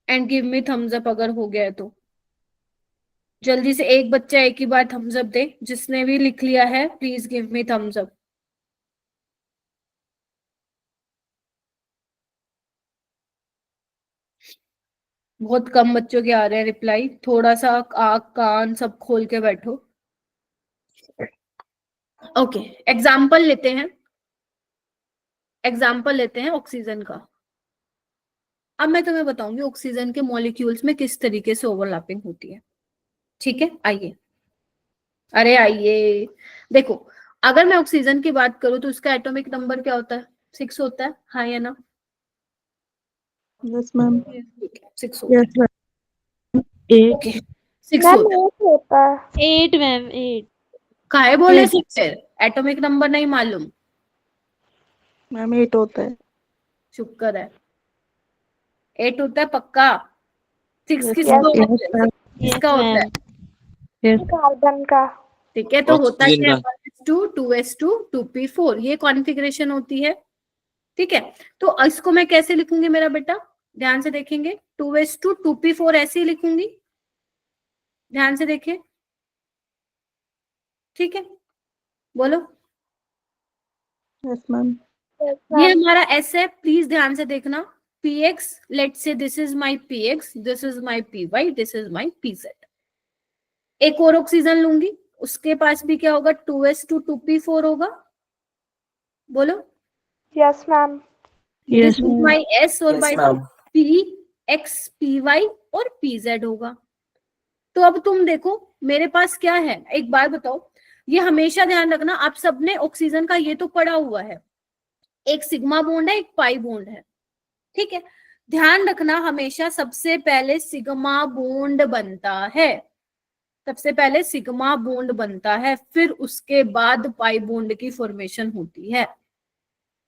Speaker 1: and give me thumbs up अगर हो गया है तो। जल्दी से एक बच्चा एक ही बार थम्स अप दे, जिसने भी लिख लिया है please give me thumbs up. बहुत कम बच्चों के आ रहे हैं रिप्लाई, थोड़ा सा आँख कान सब खोल के बैठो। ओके, एग्जाम्पल लेते हैं, एग्जाम्पल लेते हैं ऑक्सीजन का। अब मैं तुम्हें बताऊंगी ऑक्सीजन के मॉलिक्यूल्स में किस तरीके से ओवरलैपिंग होती है, ठीक है। आइए, अरे आइए, देखो, अगर मैं ऑक्सीजन की बात करूं तो उसका एटॉमिक नंबर क्या होता है? 6 होता है, हाँ या ना?
Speaker 2: Yes ma'am.
Speaker 1: 6 होता है,
Speaker 2: यस मैम।
Speaker 1: ओके, 6
Speaker 2: मैम
Speaker 1: होता है।
Speaker 2: 8 होता है।
Speaker 5: 8 मैम, 8।
Speaker 1: काहे बोले 6 है? एटॉमिक नंबर नहीं मालूम?
Speaker 2: मैम 8 होता है।
Speaker 1: शुक्र है, 8 होता है पक्का। 6
Speaker 2: Yes,
Speaker 1: किसका
Speaker 2: yes,
Speaker 1: होता है? किसका होता है?
Speaker 2: कार्बन का।
Speaker 1: ठीक है, तो होता
Speaker 4: ऑक्सीजन
Speaker 1: क्या है?
Speaker 4: का।
Speaker 1: 1s2 2s2 2p4, ये कॉन्फ़िगरेशन होती है, ठीक है। तो इसको मैं कैसे लिखूंगी मेरा बेटा? ध्यान से देखेंगे, 2s2 2p4 ऐसे ही लिखूंगी, ध्यान से देखें, ठीक है, बोलो।
Speaker 2: Yes ma'am.
Speaker 1: ये हमारा एस है, प्लीज ध्यान से देखना। px, let's say this is my px, this is my py, this is my pz। एक और ऑक्सीजन लूंगी, उसके पास भी क्या होगा? 2s2 2p4 होगा, बोलो।
Speaker 2: Yes ma'am.
Speaker 1: This is my s और
Speaker 4: Yes,
Speaker 1: बाय
Speaker 4: ma'am.
Speaker 1: px py और pz होगा। तो अब तुम देखो मेरे पास क्या है, एक बार बताओ, ये हमेशा ध्यान रखना, आप सबने ऑक्सीजन का ये तो पढ़ा हुआ है, एक सिग्मा बॉन्ड है, एक पाई बॉन्ड है, ठीक है। ध्यान रखना, हमेशा सबसे पहले सिग्मा बॉन्ड बनता है, सबसे पहले सिग्मा बॉन्ड बनता है, फिर उसके बाद पाई बॉन्ड की फॉर्मेशन होती है,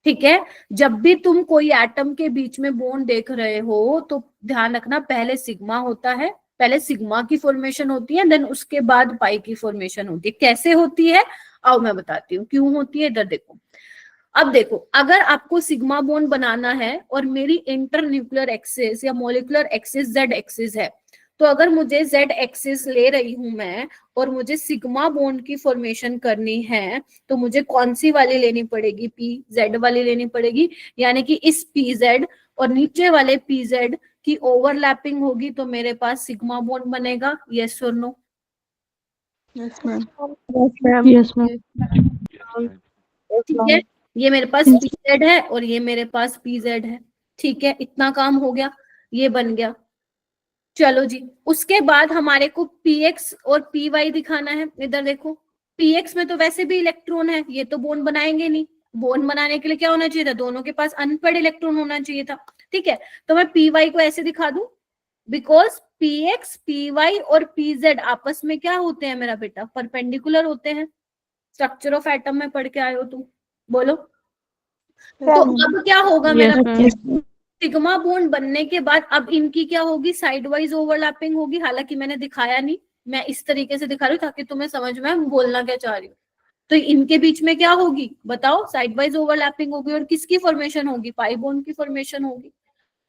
Speaker 1: ठीक है। जब भी तुम कोई एटम के बीच में बॉन्ड देख रहे हो तो ध्यान रखना, पहले सिग्मा होता है, पहले सिग्मा की फॉर्मेशन होती है, देन उसके बाद पाई की फॉर्मेशन होती है। कैसे होती है आओ मैं बताती हूँ, क्यों होती है, इधर देखो। अब देखो, अगर आपको सिग्मा बॉन्ड बनाना है और मेरी इंटरन्यूक्लियर एक्सिस या मॉलिक्यूलर एक्सिस जेड एक्सिस है, तो अगर मुझे जेड एक्सिस ले रही हूं मैं और मुझे सिग्मा बॉन्ड की फॉर्मेशन करनी है, तो मुझे कौन सी वाली लेनी पड़ेगी? पी जेड वाली लेनी पड़ेगी, यानी कि इस पी जेड और नीचे वाले पी जेड की ओवरलैपिंग होगी, तो मेरे पास सिग्मा बॉन्ड बनेगा। यस और no?
Speaker 2: Yes ma'am. Yes ma'am.
Speaker 5: Yes ma'am.
Speaker 1: ठीक है, ये मेरे पास pz है और ये मेरे पास pz है, ठीक है, इतना काम हो गया, ये बन गया। चलो जी, उसके बाद हमारे को px और py दिखाना है। इधर देखो, px में तो वैसे भी इलेक्ट्रॉन है, ये तो बॉन्ड बनाएंगे नहीं, बॉन्ड बनाने के लिए क्या होना चाहिए था? दोनों के पास अनपेड इलेक्ट्रॉन होना चाहिए था, ठीक है। तो मैं py को ऐसे दिखा दूं, बिकॉज px py और pz आपस में क्या होते हैं मेरा बेटा? परपेंडिकुलर होते हैं। स्ट्रक्चर ऑफ एटम में पढ़ के आए हो तुम, बोलो। तो अब क्या होगा मेरा? सिग्मा बॉन्ड बनने के बाद अब इनकी क्या होगी? साइड वाइज ओवरलैपिंग होगी। हालांकि मैंने दिखाया नहीं, मैं इस तरीके से दिखा रही हूँ ताकि तुम्हें समझ में आए मैं बोलना क्या चाह रही हूँ। तो इनके बीच में क्या होगी बताओ? साइड वाइज ओवरलैपिंग होगी। और किसकी फॉर्मेशन होगी? पाई बॉन्ड की फॉर्मेशन होगी।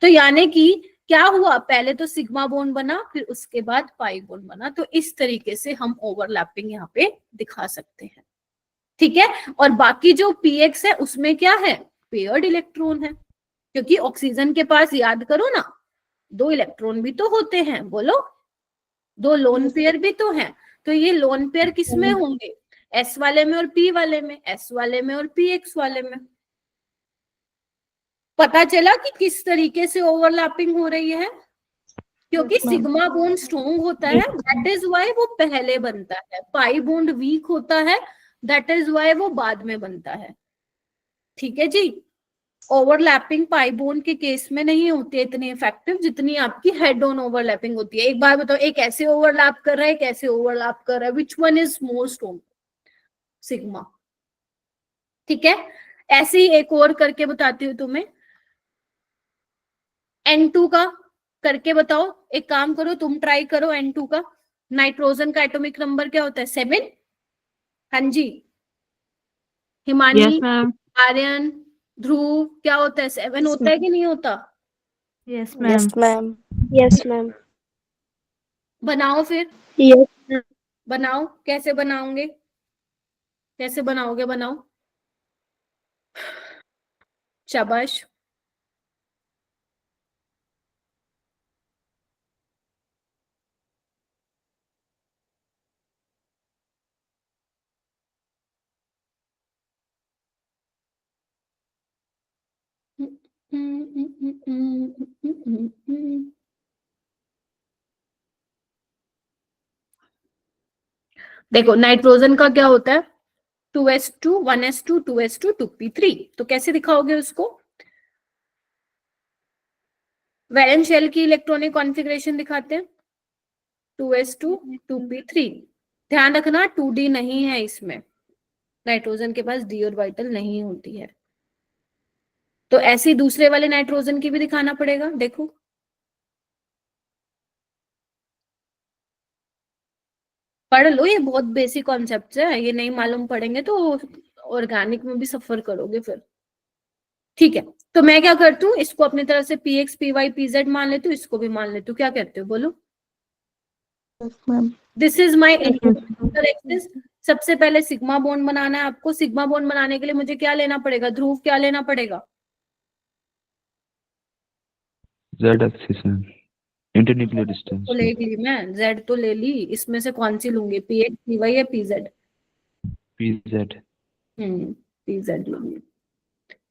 Speaker 1: तो यानी कि क्या हुआ? पहले तो सिग्मा बॉन्ड बना, फिर उसके बाद पाई बॉन्ड बना। तो इस तरीके से हम ओवरलैपिंग यहाँ पे दिखा सकते हैं, ठीक है। और बाकी जो px है उसमें क्या है? पेयर्ड इलेक्ट्रॉन है, क्योंकि ऑक्सीजन के पास याद करो ना 2 इलेक्ट्रॉन भी तो होते हैं, बोलो। 2 लोन पेयर भी तो हैं। तो ये लोन पेयर किस में होंगे? s वाले में और p वाले में, s वाले में और px वाले में। पता चला कि किस तरीके से ओवरलैपिंग हो रही है? क्योंकि सिग्मा बॉन्ड स्ट्रॉन्ग होता है, दैट इज वाई वो पहले बनता है। पाई बॉन्ड वीक होता है, दैट इज वाई वो बाद में बनता है, ठीक है जी। ओवरलैपिंग पाई बॉन्ड के केस में नहीं होती है इतनी इफेक्टिव जितनी आपकी हेड ऑन ओवरलैपिंग होती है। एक बार बताओ, एक ऐसे ओवरलैप कर रहा है, एक ऐसे ओवरलैप कर रहा है, which one is more strong? Sigma, ठीक है। ऐसे ही एक और करके बताती हूँ तुम्हें, N2 का करके बताओ। एक काम करो, तुम ट्राई करो N2 का। नाइट्रोजन का एटॉमिक नंबर क्या होता है? 7। हाँ जी हिमानी,
Speaker 5: यस मैम।
Speaker 1: आर्यन, ध्रुव, क्या होता है? 7 होता है कि नहीं होता?
Speaker 5: Yes ma'am.
Speaker 2: Ma'am. Yes ma'am.
Speaker 1: बनाओ फिर,
Speaker 2: यस
Speaker 1: बनाओ। कैसे बनाओगे? कैसे बनाओगे? बनाओ, शाबाश। देखो नाइट्रोजन का क्या होता है? 2s2 1s2 2s2 2p3। तो कैसे दिखाओगे उसको? वैलेंस शेल की इलेक्ट्रॉनिक कॉन्फ़िगरेशन दिखाते हैं, 2s2 2p3। ध्यान रखना 2d नहीं है इसमें, नाइट्रोजन के पास d ऑर्बिटल नहीं होती है। तो ऐसे ही दूसरे वाले नाइट्रोजन की भी दिखाना पड़ेगा। देखो पढ़ लो, ये बहुत बेसिक कॉन्सेप्ट है, ये नहीं मालूम पड़ेंगे तो ऑर्गेनिक में भी सफर करोगे फिर, ठीक है। तो मैं क्या करती हूँ, इसको अपनी तरफ से px py pz मान लेती हूँ, इसको भी मान लेती हूँ। क्या कहते हो बोलो? This is my axis. सबसे पहले सिग्मा बॉन्ड बनाना है आपको। सिग्मा बॉन्ड बनाने के लिए मुझे क्या लेना पड़ेगा? ध्रुव क्या लेना पड़ेगा?
Speaker 7: Z एक्सिस है, इंटरन्यूक्लियर डिस्टेंस।
Speaker 1: तो ले ली मैं, z तो ले ली, इसमें से कौन सी लूंगी? px py या pz?
Speaker 7: PZ।
Speaker 1: pz लूंगी,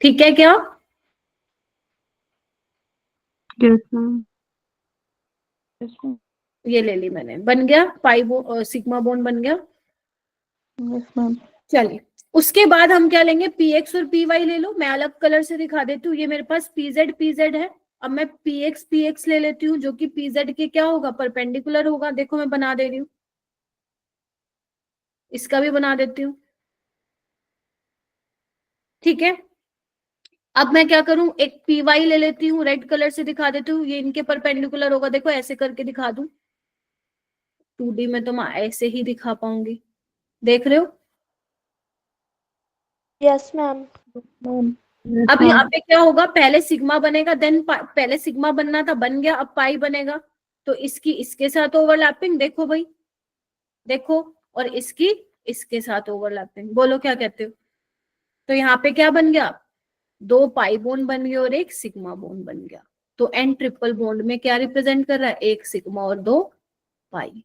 Speaker 1: ठीक है क्या?
Speaker 5: Yes ma'am.
Speaker 1: ये ले ली मैंने, बन गया पाई सिग्मा बॉन्ड बन गया। चलिए उसके बाद हम क्या लेंगे? px और py ले लो। मैं अलग कलर से दिखा देती हूँ। ये मेरे पास pz है। अब मैं px ले लेती हूँ, जो कि pz के क्या होगा? परपेंडिकुलर होगा। देखो मैं बना दे रही हूँ, इसका भी बना देती हूँ, ठीक है। अब मैं क्या करूं, एक py ले लेती हूँ, रेड कलर से दिखा देती हूँ। ये इनके परपेंडिकुलर होगा। देखो ऐसे करके दिखा दूं, 2D में तो मैं ऐसे ही दिखा पाऊंगी, देख रहे हो?
Speaker 2: Yes ma'am.
Speaker 1: अब यहाँ पे क्या होगा? पहले सिग्मा बनेगा, देन पहले सिग्मा बनना था, बन गया, अब पाई बनेगा। तो इसकी इसके साथ ओवरलैपिंग, देखो भाई देखो, और इसकी इसके साथ ओवरलैपिंग। बोलो क्या कहते हो? तो यहाँ पे क्या बन गया? 2 पाई बॉन्ड बन गए और एक सिग्मा बॉन्ड बन गया। तो एन ट्रिपल बॉन्ड में क्या रिप्रेजेंट कर रहा है? 1 सिग्मा और 2 पाई।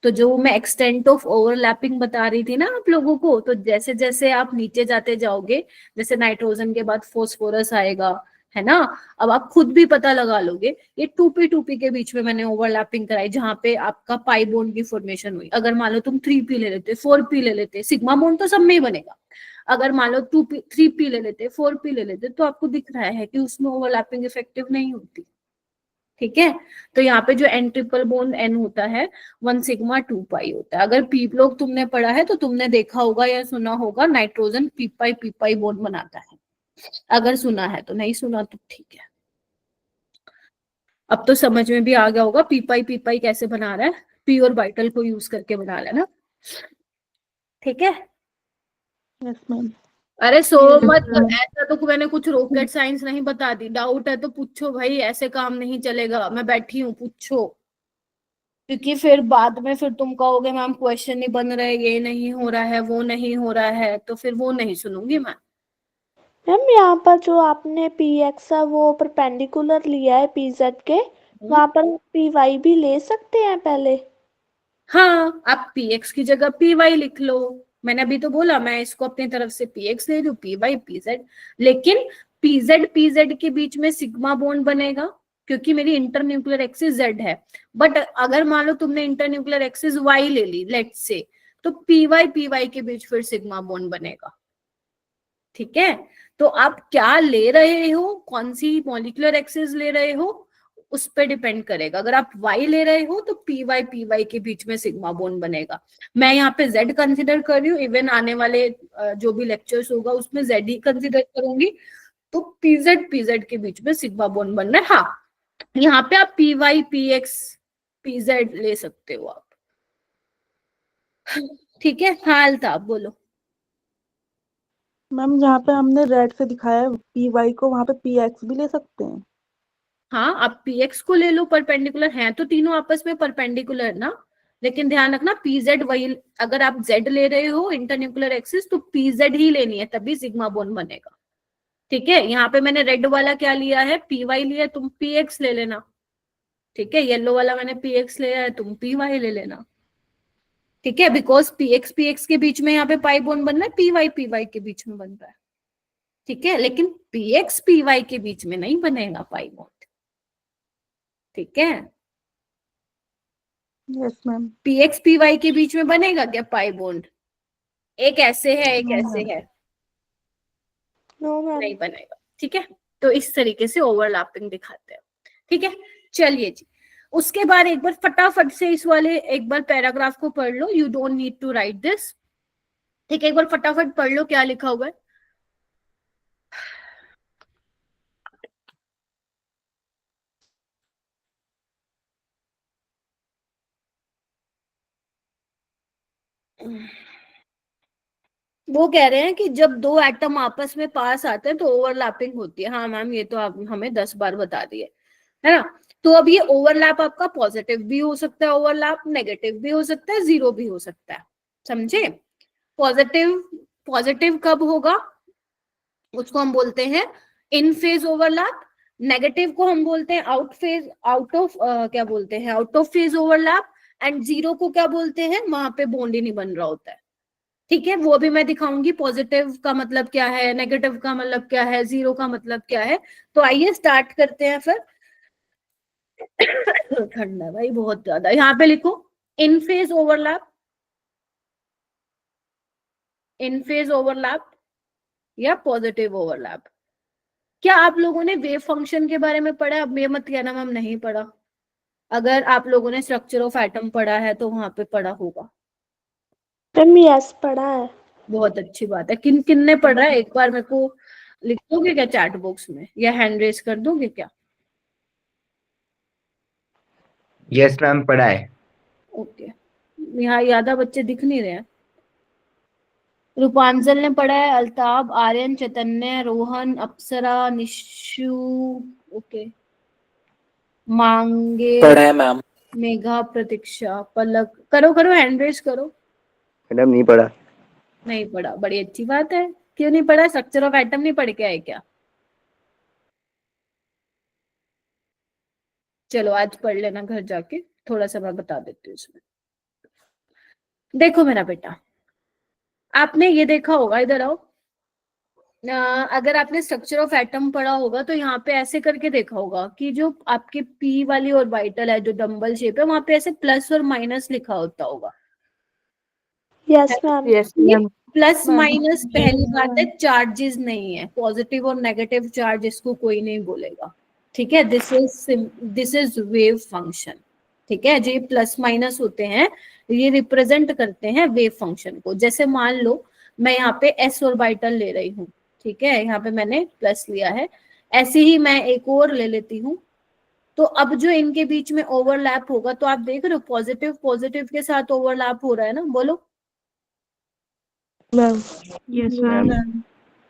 Speaker 1: तो जो मैं एक्सटेंट ऑफ ओवरलैपिंग बता रही थी ना आप लोगों को, तो जैसे जैसे आप नीचे जाते जाओगे, जैसे नाइट्रोजन के बाद फोस्फोरस आएगा, है ना? अब आप खुद भी पता लगा लोगे। ये 2p के बीच में मैंने ओवरलैपिंग कराई, जहां पे आपका पाई बॉन्ड की फॉर्मेशन हुई। अगर मान लो तुम 3p ले लेते, 4p ले लेते, सिग्मा बॉन्ड तो सब में ही बनेगा। अगर मान लो 2p 3p ले लेते, 4p ले लेते, तो आपको दिख रहा है कि उसमें ओवरलैपिंग इफेक्टिव नहीं होती। ठीक है, तो यहाँ पे जो n ट्रिपल बॉन्ड n होता है 1 सिग्मा 2 पाई होता है। अगर पी लोग तुमने पढ़ा है तो तुमने देखा होगा या सुना होगा नाइट्रोजन पी पाई बॉन्ड बनाता है। अगर सुना है तो, नहीं सुना तो ठीक है। अब तो समझ में भी आ गया होगा पी पाई कैसे बना रहा है, पी ऑर्बिटल को यूज करके बना रहा है ना। ठीक है,
Speaker 2: यस मैम।
Speaker 1: अरे सो
Speaker 5: Yes,
Speaker 1: मत
Speaker 5: ma'am.
Speaker 1: ऐसा तो मैंने कुछ रॉकेट साइंस नहीं बता दी। डाउट है तो पूछो भाई, ऐसे काम नहीं चलेगा। मैं बैठी हूँ, पूछो, क्योंकि फिर बाद में फिर तुम कहोगे मैम क्वेश्चन नहीं बन रहे, ये नहीं हो रहा है, वो नहीं हो रहा है, तो फिर वो नहीं सुनूंगी मैं।
Speaker 2: मैम यहाँ पर जो आपने पी एक्स वो परपेंडिकुलर लिया है पी जेड के, वहां पर पी वाई भी ले सकते हैं पहले?
Speaker 1: हाँ, आप px की जगह py लिख लो। मैंने अभी तो बोला मैं इसको अपनी तरफ से px ले लूं, py pz, लेकिन pz के बीच में सिग्मा बॉन्ड बनेगा क्योंकि मेरी इंटरन्यूक्लियर एक्सिस z है। बट अगर मान लो तुमने इंटरन्यूक्लियर एक्सिस y ले ली लेट्स से, तो py के बीच फिर सिग्मा बॉन्ड बनेगा। ठीक है, तो आप क्या ले रहे हो, कौन सी मॉलिक्यूलर एक्सिस ले रहे हो, उस पे डिपेंड करेगा। अगर आप y ले रहे हो तो py के बीच में सिग्मा बॉन्ड बनेगा। मैं यहाँ पे z कंसिडर कर रही हूँ, इवन आने वाले जो भी लेक्चर्स होगा उसमें z ही कंसिडर करूंगी। तो pz के बीच में सिग्मा बॉन्ड बन रहा है। हाँ, यहाँ पे आप py px pz ले सकते हो आप। ठीक है, हाँ अल्ताफ बोलो।
Speaker 8: मैम जहाँ पे हमने रेड से दिखाया है पी वाई को, वहाँ पे पी एक्स भी ले सकते हैं?
Speaker 1: हाँ, आप px को ले लो, परपेंडिकुलर हैं तो तीनों आपस में परपेंडिकुलर ना। लेकिन ध्यान रखना pz वही, अगर आप z ले रहे हो इंटरन्यूक्लियर एक्सिस तो pz ही लेनी है, तभी सिग्मा बॉन्ड बनेगा। ठीक है, यहाँ पे मैंने रेड वाला क्या लिया है, py लिया, तुम px ले लेना। ठीक है, येलो वाला मैंने px लिया है, तुम py ले लेना। ठीक है, बिकॉज px के बीच में यहाँ पे पाई बॉन्ड बन रहा है, py के बीच में बन रहा है। ठीक है, लेकिन px py के बीच में नहीं बनेगा पाई बॉन्ड। ठीक है,
Speaker 8: यस मैम।
Speaker 1: px py के बीच में बनेगा क्या पाई बॉन्ड? एक ऐसे है, एक ऐसे है,
Speaker 2: नो मैम।
Speaker 1: नहीं बनेगा। ठीक है, तो इस तरीके से ओवरलैपिंग दिखाते हैं। ठीक है, चलिए जी, उसके बाद एक बार फटाफट से इस वाले एक बार पैराग्राफ को पढ़ लो। You don't need to write this. ठीक है, एक बार फटाफट पढ़ लो क्या लिखा हुआ है। वो कह रहे हैं कि जब दो एटम आपस में पास आते हैं तो ओवरलैपिंग होती है। हाँ मैम, ये तो आप हमें 10 बार बता दिए, है ना। तो अब ये ओवरलैप आपका पॉजिटिव भी हो सकता है, ओवरलैप नेगेटिव भी हो सकता है, जीरो भी हो सकता है। समझे? पॉजिटिव कब होगा, उसको हम बोलते हैं इन फेज ओवरलैप। नेगेटिव को हम बोलते हैं out of phase overlap. And zero को क्या बोलते हैं, वहां पे बॉन्ड ही नहीं बन रहा होता है। ठीक है, वो भी मैं दिखाऊंगी, पॉजिटिव का मतलब क्या है, नेगेटिव का मतलब क्या है, जीरो का मतलब क्या है। तो आइए स्टार्ट करते हैं फिर। ठंडा भाई बहुत ज्यादा। यहाँ पे लिखो इन फेज ओवरलैप या पॉजिटिव ओवरलैप। क्या आप लोगों ने वेव फंक्शन के बारे में पढ़ा? अब ये मत कहना मैम नहीं पढ़ा। अगर आप लोगों ने स्ट्रक्चर ऑफ एटम पढ़ा है तो वहां पे पढ़ा होगा।
Speaker 2: मैम यस पढ़ा है।
Speaker 1: बहुत अच्छी बात है। किन किन ने पढ़ा है, एक बार मेरे को लिख दोगे क्या चैट बॉक्स में, या हैंड रेस कर दोगे क्या?
Speaker 6: यस मैम पढ़ा है।
Speaker 1: ओके, यहाँ यादा बच्चे दिख नहीं रहे हैं। रूपांजल ने पढ़ा है, अल्ताब, आर्यन, चैतन्य, रोहन, अप्सरा, निशु, ओके, मांगे,
Speaker 4: पढ़ा है मैम।
Speaker 1: मेघा, प्रतीक्षा, पलक। करो हैंड रेस करो।
Speaker 6: मैडम नहीं पढ़ा।
Speaker 1: नहीं पढ़ा, बड़ी अच्छी बात है। क्यों नहीं पढ़ा? स्ट्रक्चर ऑफ एटम नहीं पढ़ के आए क्या? चलो आज पढ़ लेना घर जाके, थोड़ा सा मैं बता देती हूँ इसमें। देखो मेरा बेटा, आपने ये देखा होगा, इधर आओ। अगर आपने स्ट्रक्चर ऑफ एटम पढ़ा होगा तो यहाँ पे ऐसे करके देखा होगा कि जो आपके पी वाली ऑर्बिटल है, जो डंबल शेप है, वहां पे ऐसे प्लस और माइनस लिखा होता होगा।
Speaker 2: Yes ma'am.
Speaker 8: Yes ma'am.
Speaker 1: Plus
Speaker 2: ma'am,
Speaker 1: minus पहली बात है चार्जेस नहीं है, पॉजिटिव और नेगेटिव चार्ज इसको कोई नहीं बोलेगा, ठीक है। दिस इज वेव फंक्शन, ठीक है। जो ये प्लस माइनस होते हैं ये रिप्रेजेंट करते हैं वेव फंक्शन को। जैसे मान लो मैं यहाँ पे एस ऑर्बिटल ले रही हूँ, ठीक है, यहाँ पे मैंने प्लस लिया है, ऐसे ही मैं एक और ले लेती हूँ। तो अब जो इनके बीच में ओवरलैप होगा, तो आप देख रहे हो पॉजिटिव पॉजिटिव के साथ ओवरलैप हो रहा है ना, बोलो।
Speaker 8: Ma'am
Speaker 5: yes ma'am.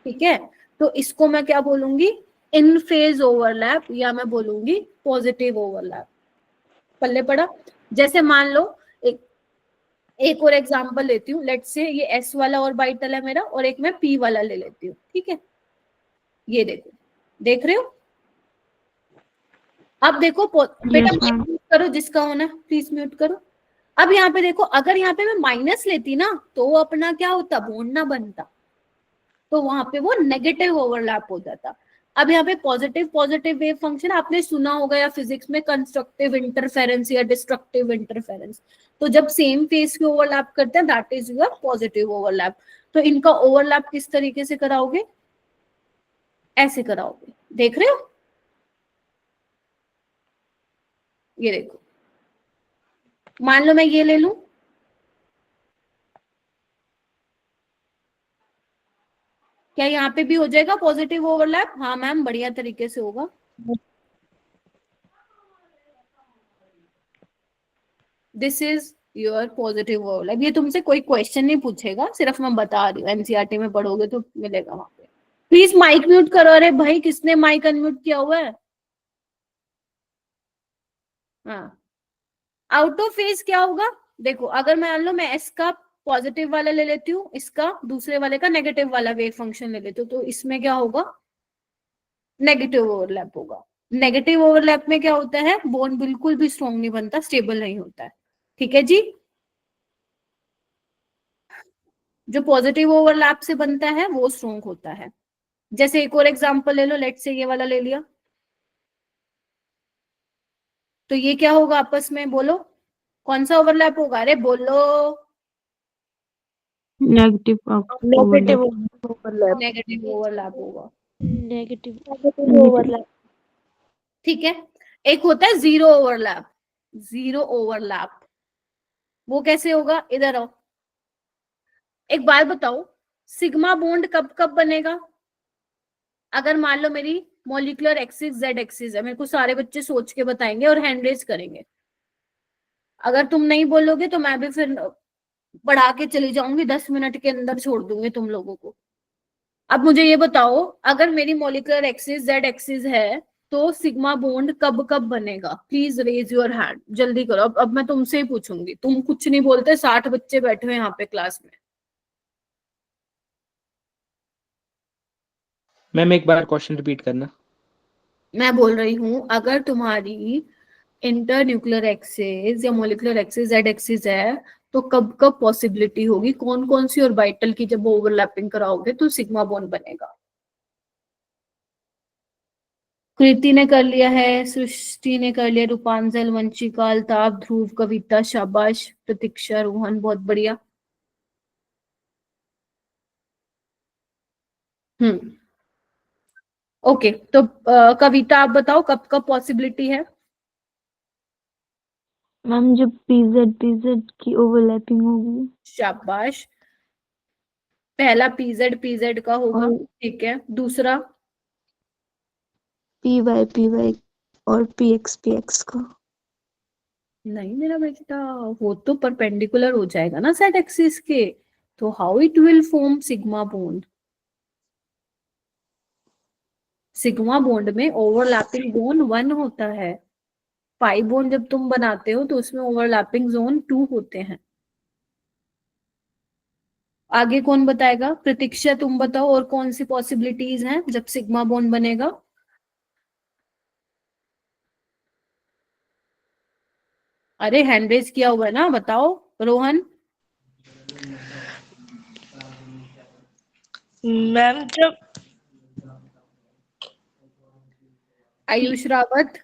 Speaker 1: ठीक है, तो इसको मैं क्या बोलूंगी, इन फेज ओवरलैप, या मैं बोलूंगी पॉजिटिव ओवरलैप। पल्ले पड़ा। जैसे मान लो एक और एग्जांपल लेती हूँ, लेट्स से ये एस वाला ऑर्बिटल है मेरा, और एक मैं पी वाला ले लेती हूँ, ठीक है। ये देखो, देख रहे हो। अब देखो बेटा
Speaker 5: Yes, ma'am.
Speaker 1: म्यूट करो, जिसका होना प्लीज म्यूट करो। अब यहाँ पे देखो, अगर यहाँ पे मैं माइनस लेती ना तो वो अपना क्या होता, बॉन्ड ना बनता, तो वहां पे वो नेगेटिव ओवरलैप हो जाता। अब यहाँ पे पॉजिटिव पॉजिटिव वेव फंक्शन आपने सुना होगा या फिजिक्स में, कंस्ट्रक्टिव इंटरफेरेंस या डिस्ट्रक्टिव इंटरफेरेंस। तो जब सेम फेस के ओवरलैप करते हैं that is your positive overlap. तो इनका ओवरलैप किस तरीके से कराओगे, ऐसे कराओगे, देख रहे हो। ये देखो, मान लो मैं ये ले लूं, क्या यहाँ पे भी हो जाएगा पॉजिटिव ओवरलैप? हाँ मैम, बढ़िया तरीके से होगा। This is your positive overlap. ये तुमसे कोई क्वेश्चन नहीं पूछेगा, सिर्फ मैं बता रही हूँ, एनसीईआरटी में पढ़ोगे तो मिलेगा वहां पे। प्लीज माइक म्यूट करो। अरे भाई, किसने माइक अनम्यूट किया हुआ है? हाँ, आउट ऑफ फेज क्या होगा, देखो अगर मान लो मैं एस का पॉजिटिव वाला ले लेती हूँ, इसका दूसरे वाले का नेगेटिव वाला वेव फंक्शन ले लेती हूँ, तो इसमें क्या होगा, नेगेटिव ओवरलैप होगा। नेगेटिव ओवरलैप में क्या होता है, बॉन्ड बिल्कुल भी स्ट्रॉन्ग नहीं बनता, स्टेबल नहीं होता है, ठीक है जी। जो पॉजिटिव ओवरलैप से बनता है वो स्ट्रॉन्ग होता है। जैसे एक और एग्जांपल ले लो, लेट से ये वाला ले लिया, तो ये क्या होगा आपस में, बोलो कौन सा ओवरलैप होगा, अरे बोलो।
Speaker 5: Negative
Speaker 2: negative
Speaker 5: overlap.
Speaker 8: Overlap.
Speaker 1: Negative overlap होगा,
Speaker 2: नेगेटिव ओवरलैप।
Speaker 1: ठीक है। एक होता है जीरो ओवरलैप, जीरो ओवरलैप वो कैसे होगा, इधर आओ। एक बात बताओ, सिग्मा बॉन्ड कब कब बनेगा? अगर मान लो मेरी मॉलिक्यूलर एक्सिस जेड एक्सिस है, मेरे को सारे बच्चे सोच के बताएंगे और हैंड रेज करेंगे। अगर तुम नहीं बोलोगे तो मैं भी फिर बढ़ा के चली जाऊंगी, 10 मिनट के अंदर छोड़ दूंगी तुम लोगों को। अब मुझे ये बताओ, अगर मेरी मॉलिक्यूलर एक्सिस जेड एक्सिस है तो सिग्मा बॉन्ड कब कब बनेगा? प्लीज रेज योर हैंड, जल्दी करो। अब मैं तुमसे ही पूछूंगी, तुम कुछ नहीं बोलते, 60 बच्चे बैठे हुए यहाँ पे क्लास में।
Speaker 3: मैम एक बार क्वेश्चन रिपीट करना।
Speaker 1: मैं बोल रही हूँ, अगर तुम्हारी इंटर न्यूक्लियर एक्सिस या मॉलिक्यूलर एक्सिस जेड एक्सिस है तो कब कब पॉसिबिलिटी होगी, कौन कौन सी ऑर्बिटल की जब ओवरलैपिंग कराओगे तो सिग्मा बॉन्ड बनेगा? कृति ने कर लिया है, सृष्टि ने कर लिया, रूपांजल, वंशिका, अल्ताफ, ध्रुव, कविता, शाबाश, प्रतीक्षा, रोहन, बहुत बढ़िया। ओके, तो कविता आप बताओ कब कब पॉसिबिलिटी है?
Speaker 5: मैम जब पीजेड की ओवरलैपिंग होगी।
Speaker 1: शाबाश, पहला पीजेड का होगा,
Speaker 5: और
Speaker 1: ठीक है। दूसरा
Speaker 5: पी वाई और पीएक्स का।
Speaker 1: नहीं मेरा बेटा, वो तो परपेंडिकुलर हो जाएगा ना सेट एक्सिस के, तो how it will form sigma bond? Sigma bond में ओवरलैपिंग जोन 1 होता है, पाई बॉन्ड जब तुम बनाते हो तो उसमें ओवरलैपिंग जोन 2 होते हैं। आगे कौन बताएगा? प्रतीक्षा तुम बताओ, और कौन सी पॉसिबिलिटीज हैं जब सिग्मा बॉन्ड बनेगा? अरे हैंड रेज किया हुआ है ना, बताओ। रोहन,
Speaker 9: मैम जब
Speaker 1: Ayush Rawat,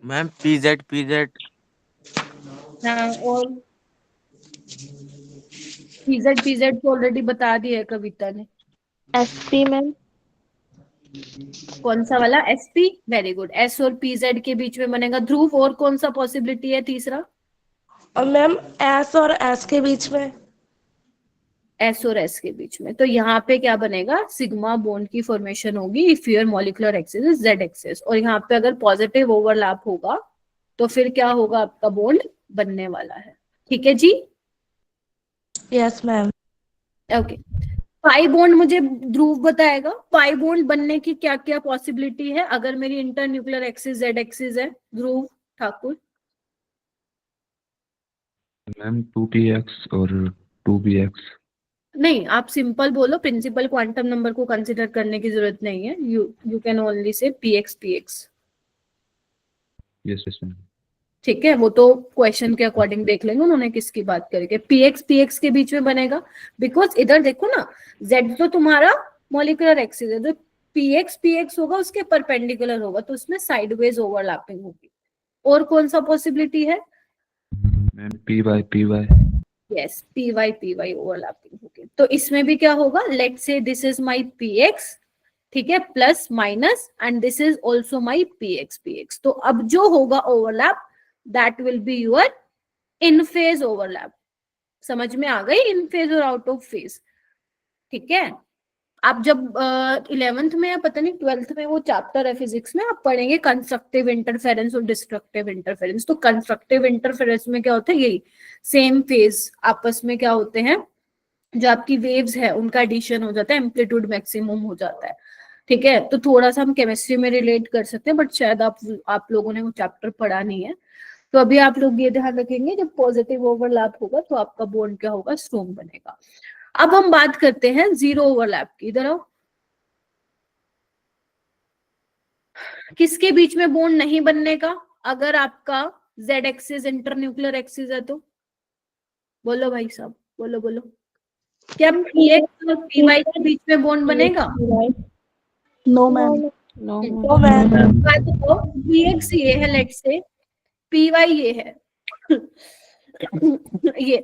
Speaker 10: ma'am PZ PZ
Speaker 1: हाँ, और पीजेड तो ऑलरेडी बता दिया है कविता ने।
Speaker 2: SP ma'am.
Speaker 1: कौन सा वाला? SP, very good. एस और पीजेड के बीच में बनेगा। ध्रुव, और कौन सा पॉसिबिलिटी है तीसरा?
Speaker 8: और मैम S और S के बीच में।
Speaker 1: एस और एस के बीच में, तो यहाँ पे क्या बनेगा? सिग्मा बॉन्ड की फॉर्मेशन होगी if your molecular axis is Z axis. और यहाँ पे अगर पॉजिटिव ओवरलैप होगा तो फिर क्या होगा? आपका बॉन्ड बनने वाला है। ठीक है जी?
Speaker 8: Yes ma'am.
Speaker 1: Okay. Pi bond मुझे ध्रुव बताएगा, पाई बॉन्ड बनने की क्या क्या पॉसिबिलिटी है अगर मेरी इंटरन्यूक्लियर एक्सिस जेड एक्सिस है। ध्रुव ठाकुर।
Speaker 7: मैम 2px और 2bx।
Speaker 1: नहीं, आप सिंपल बोलो, प्रिंसिपल क्वांटम नंबर को कंसिडर करने की जरूरत नहीं है। You can only say px।
Speaker 7: Yes yes ma'am.
Speaker 1: ठीक है, वो तो क्वेश्चन के अकॉर्डिंग देख लेंगे उन्होंने किसकी बात करके। px के बीच में बनेगा, बिकॉज इधर देखो ना, z तो तुम्हारा मॉलिक्यूलर एक्सिस है, तो px होगा उसके परपेंडिकुलर होगा, तो उसमें साइडवेज ओवरलैपिंग होगी। और कौन सा पॉसिबिलिटी है?
Speaker 7: Ma'am py।
Speaker 1: Yes, py overlapping होगी। तो इसमें भी क्या होगा? Let's say this is my px, ठीक है, plus minus, and this is also my px। तो अब जो होगा overlap, that will be your in phase overlap. समझ में आ गई? इन फेज और आउट ऑफ फेज। ठीक है, आप जब 11th में या पता नहीं 12th में वो चैप्टर है फिजिक्स में, आप पढ़ेंगे कंस्ट्रक्टिव इंटरफेरेंस और डिस्ट्रक्टिव इंटरफेरेंस। तो कंस्ट्रक्टिव इंटरफेरेंस में क्या होता है? यही सेम फेज आपस में क्या होते हैं, जो आपकी वेव्स है उनका एडिशन हो जाता है, एम्पलीट्यूड मैक्सिमम हो जाता है। ठीक है, तो थोड़ा सा हम केमिस्ट्री में रिलेट कर सकते हैं, बट शायद आप लोगों ने वो चैप्टर पढ़ा नहीं है। तो अभी आप लोग ये ध्यान रखेंगे, जब पॉजिटिव ओवरलैप होगा तो आपका बॉन्ड क्या होगा? स्ट्रॉन्ग बनेगा। अब हम बात करते हैं जीरो ओवरलैप की। इधर आओ। किसके बीच में बॉन्ड नहीं बनने का अगर आपका जेड एक्सिस इंटरन्यूक्लियर एक्सिस है? तो बोलो भाई साहब, बोलो बोलो। क्या px और py के बीच में बॉन्ड बनेगा?
Speaker 8: No ma'am.
Speaker 2: No
Speaker 8: no ma'am.
Speaker 1: बात तो px ये है, लेट्स से py ये है ये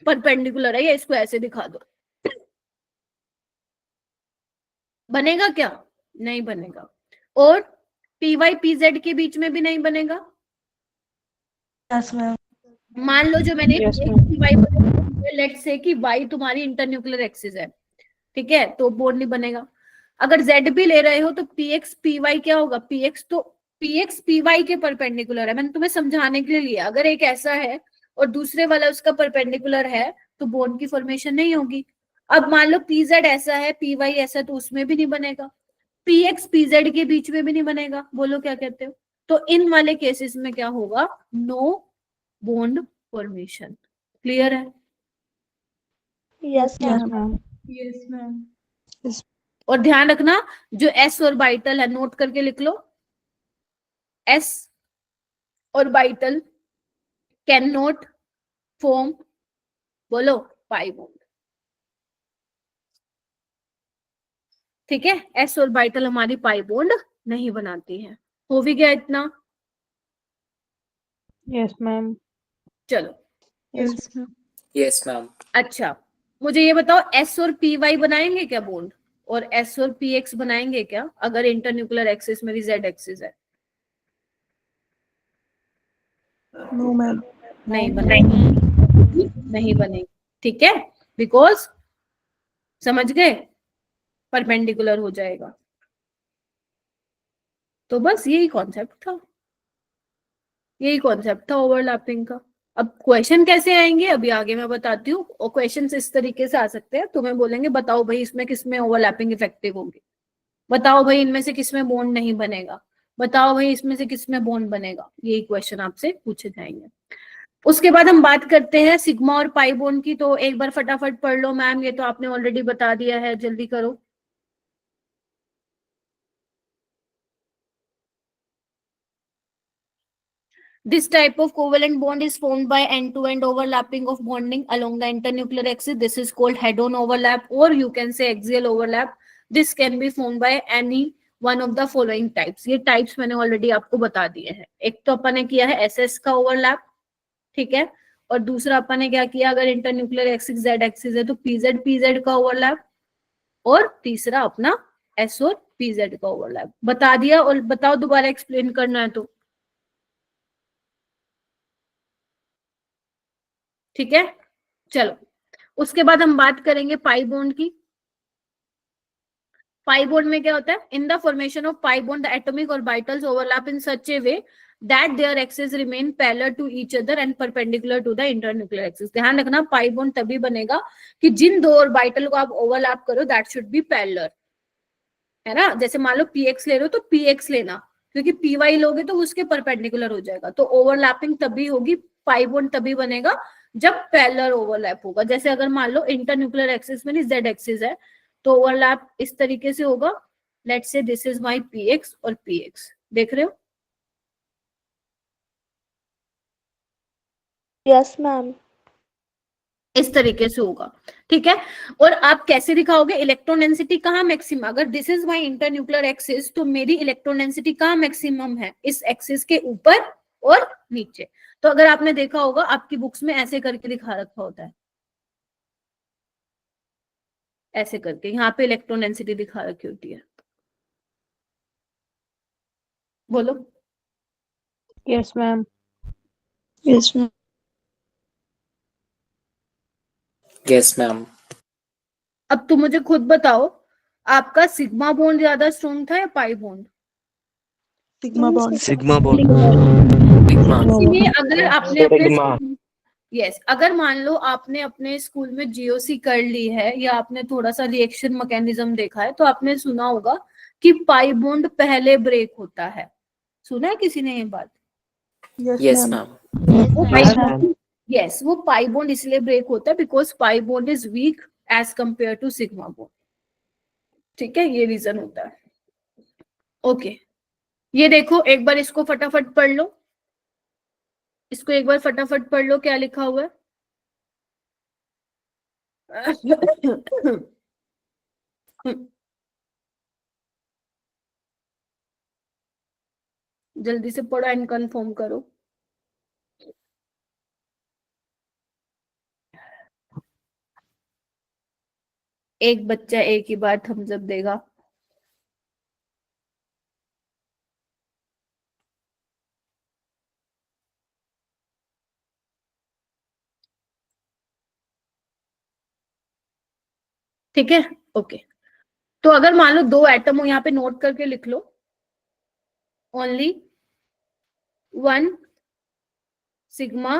Speaker 1: परपेंडिकुलर है, ये इसको ऐसे दिखा दो, बनेगा क्या? नहीं बनेगा। और py pz के बीच में भी नहीं बनेगा।
Speaker 8: Yes ma'am.
Speaker 1: मान लो जो मैंने
Speaker 2: Yes,
Speaker 1: लेट्स से कि y तुम्हारी इंटरन्यूक्लियर एक्सिस है, ठीक है, तो बॉन्ड नहीं बनेगा। अगर z भी ले रहे हो तो px py क्या होगा? px तो px py के परपेंडिकुलर है, मैंने तुम्हें समझाने के लिए लिया। अगर एक ऐसा है और दूसरे वाला उसका परपेंडिकुलर है तो बॉन्ड की फॉर्मेशन नहीं होगी। अब मान लो pz ऐसा है, py ऐसा है, तो उसमें भी नहीं बनेगा। px pz के बीच में भी नहीं बनेगा। बोलो क्या कहते हो? तो इन वाले केसेस में क्या होगा? No bond formation. क्लियर है?
Speaker 2: Yes
Speaker 8: Yes,
Speaker 2: ma'am.
Speaker 8: Yes ma'am.
Speaker 1: और ध्यान रखना, जो एस ऑर्बिटल है नोट करके लिख लो। S orbital cannot form, बोलो, पाई बॉन्ड। ठीक है, एस ऑर्बिटल हमारी पाई बॉन्ड नहीं बनाती है। हो भी गया इतना?
Speaker 2: Yes ma'am.
Speaker 1: चलो,
Speaker 8: यस मैम।
Speaker 4: Yes ma'am.
Speaker 1: अच्छा मुझे ये बताओ, एस और पी वाई बनाएंगे क्या बॉन्ड? और एस और पी एक्स बनाएंगे क्या अगर इंटरन्यूक्लियर एक्सिस मेरी जेड एक्सिस है?
Speaker 8: No ma'am.
Speaker 1: नहीं बनेगी, नहीं बनेगी। ठीक है, बिकॉज समझ गए, परपेंडिकुलर हो जाएगा। तो बस यही कॉन्सेप्ट था, यही कॉन्सेप्ट था ओवरलैपिंग का। अब क्वेश्चन कैसे आएंगे अभी आगे मैं बताती हूँ। और क्वेश्चन इस तरीके से आ सकते हैं, तुम्हें बोलेंगे बताओ भाई इसमें किसमें ओवरलैपिंग इफेक्टिव होगी, बताओ भाई इनमें से किसमें बॉन्ड नहीं बनेगा, बताओ भाई इसमें से किसमें बॉन्ड बनेगा। यही क्वेश्चन आपसे पूछे जाएंगे। उसके बाद हम बात करते हैं सिग्मा और पाई बॉन्ड की। तो एक बार फटाफट पढ़ लो मैम, ये तो आपने ऑलरेडी बता दिया है, जल्दी करो। This type of covalent bond is formed by end-to-end overlapping of bonding along the internuclear axis. This is called head-on overlap, or you can say axial overlap. This can be formed by any one of the following types. ये types मैंने already आपको बता दिए हैं। एक तो अपन ने किया है एसएस का ओवरलैप, ठीक है, और दूसरा अपन ने क्या किया, अगर इंटरन्यूक्लियर एक्सिस जेड एक्सिस है तो पीजेड पीजेड का ओवरलैप, और तीसरा अपना एस और पीजेड का ओवरलैप बता दिया। और बताओ दोबारा एक्सप्लेन करना है तो, ठीक है। चलो उसके बाद हम बात करेंगे पाई बॉन्ड की। पाई बॉन्ड में क्या होता है, in the formation of pi bond the atomic orbitals overlap in such A way that their axes remain parallel to each other and perpendicular to the internuclear axis। ध्यान रखना pi bond तभी बनेगा कि जिन दो ऑर्बिटल को आप overlap करो that should be parallel, है ना। जैसे मान लो px ले रहे हो तो px लेना, क्योंकि py लोगे तो उसके परपेंडिकुलर हो जाएगा। तो ओवरलैपिंग तभी होगी, पाई बॉन्ड तभी बनेगा जब पैरेलल ओवरलैप होगा। जैसे अगर मान लो इंटरन्यूक्लियर एक्सिस में जेड एक्सिस है तो ओवरलैप इस तरीके से होगा, let's say this is my px और px, देख रहे हो।
Speaker 2: Yes ma'am.
Speaker 1: इस तरीके से होगा, ठीक है। और आप कैसे दिखाओगे, इलेक्ट्रॉन डेंसिटी कहाँ मैक्सिमम, अगर this is my internuclear axis तो मेरी इलेक्ट्रॉन डेंसिटी कहाँ मैक्सिमम है, इस एक्सिस के ऊपर और नीचे। तो अगर आपने देखा होगा आपकी बुक्स में ऐसे करके दिखा रखा होता है, ऐसे करके यहाँ पे इलेक्ट्रॉन डेंसिटी दिखा रखी होती है। बोलो।
Speaker 5: Yes ma'am.
Speaker 8: Yes ma'am.
Speaker 4: Yes ma'am.
Speaker 1: अब तुम मुझे खुद बताओ, आपका सिग्मा बॉन्ड ज्यादा स्ट्रॉन्ग था या pi bond?
Speaker 8: Sigma bond.
Speaker 3: Sigma bond.
Speaker 1: इसीलिए अगर आपने
Speaker 6: सिग्मा।
Speaker 1: अपने यस अगर मान लो आपने अपने स्कूल में जीओसी कर ली है या आपने थोड़ा सा रिएक्शन मैकेनिज्म देखा है तो आपने सुना होगा कि पाई बॉन्ड पहले ब्रेक होता है। सुना है किसी ने ये बात?
Speaker 4: Yes ma'am.
Speaker 1: यस वो पाई बॉन्ड इसलिए ब्रेक होता है because pi bond is weak as compare to sigma bond, ठीक है, ये रीजन होता है। ओके ये देखो एक बार इसको फटाफट पढ़ लो, इसको एक बार फटाफट पढ़ लो क्या लिखा हुआ है। जल्दी से पढ़ो एंड कंफर्म करो। एक बच्चा एक ही बार थम्स अप देगा। ठीक है ओके। तो अगर मान लो दो एटम हो, यहाँ पे नोट करके लिख लो, only one sigma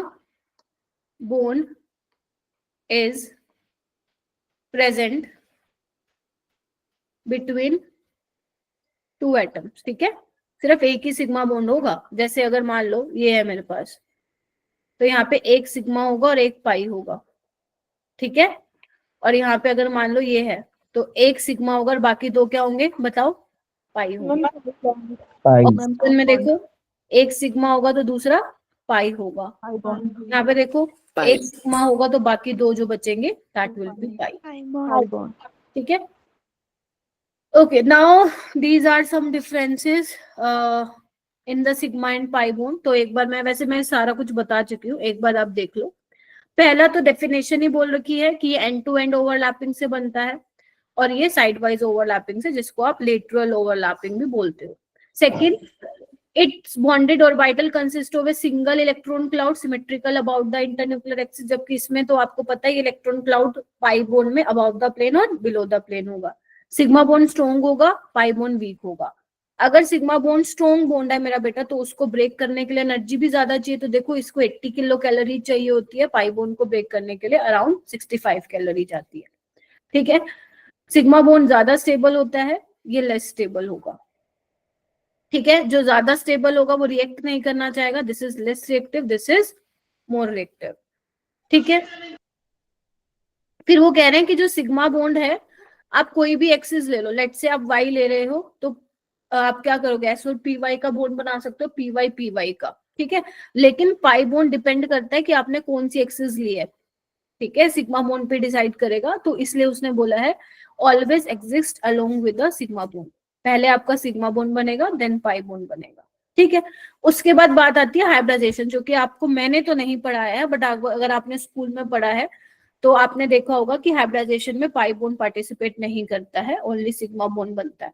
Speaker 1: bond is present between two atoms, ठीक है। सिर्फ एक ही सिग्मा बॉन्ड होगा। जैसे अगर मान लो ये है मेरे पास तो यहाँ पे एक सिग्मा होगा और एक पाई होगा, ठीक है। और यहाँ पे अगर मान लो ये है तो एक सिग्मा होगा और बाकी दो क्या होंगे बताओ, पाई होंगे। ऑक्सीजन में देखो एक सिग्मा होगा तो दूसरा पाई होगा। यहाँ पे देखो एक सिग्मा होगा तो बाकी दो जो बचेंगे दैट विल बी पाई, ठीक है। Okay, now these are some differences in the sigma and pi bond। तो एक बार मैं सारा कुछ बता चुकी हूँ, एक बार आप देख लो। पहला तो डेफिनेशन ही बोल रखी है कि ये एंड टू एंड ओवरलैपिंग से बनता है और ये साइड वाइज ओवरलैपिंग से, जिसको आप लेटरल ओवरलैपिंग भी बोलते हो। Second, it's bonded orbital consist of a single electron cloud symmetrical about the internuclear axis, जबकि इसमें तो आपको पता है इलेक्ट्रॉन क्लाउड पाई बॉन्ड में अबाउट द प्लेन और बिलो द प्लेन होगा। सिग्मा बॉन्ड स्ट्रॉन्ग होगा, पाई बॉन्ड वीक होगा। अगर सिग्मा बॉन्ड स्ट्रॉन्ग बॉन्ड है मेरा बेटा तो उसको ब्रेक करने के लिए एनर्जी भी ज्यादा चाहिए। तो देखो इसको 80 किलो कैलोरी चाहिए होती है, पाई बॉन्ड को ब्रेक करने के लिए अराउंड 65 कैलोरी जाती है, ठीक है। सिग्मा बॉन्ड ज्यादा स्टेबल होता है, ये लेस स्टेबल होगा, ठीक है। जो ज्यादा स्टेबल होगा वो रिएक्ट नहीं करना चाहेगा, this is less reactive, this is more reactive, ठीक है। फिर वो कह रहे हैं कि जो सिग्मा बॉन्ड है आप कोई भी एक्सिस ले लो, लेट से आप वाई ले रहे हो तो आप क्या करोगे, एस और पी वाई का बॉन्ड बना सकते हो, पी वाई का, ठीक है। लेकिन पाई बॉन्ड डिपेंड करता है कि आपने कौन सी एक्सिस ली है, ठीक है, सिग्मा बॉन्ड पे डिसाइड करेगा। तो इसलिए उसने बोला है always exist along with the sigma bond, पहले आपका सिग्मा बॉन्ड बनेगा, देन पाई बॉन्ड बनेगा, ठीक है। उसके बाद बात आती है हाइब्रिडाइजेशन, जो कि आपको मैंने तो नहीं पढ़ाया है, बट अगर आपने स्कूल में पढ़ा है तो आपने देखा होगा कि हाइब्रिडाइजेशन में पाई बॉन्ड पार्टिसिपेट नहीं करता है, ओनली सिग्मा बॉन्ड बनता है,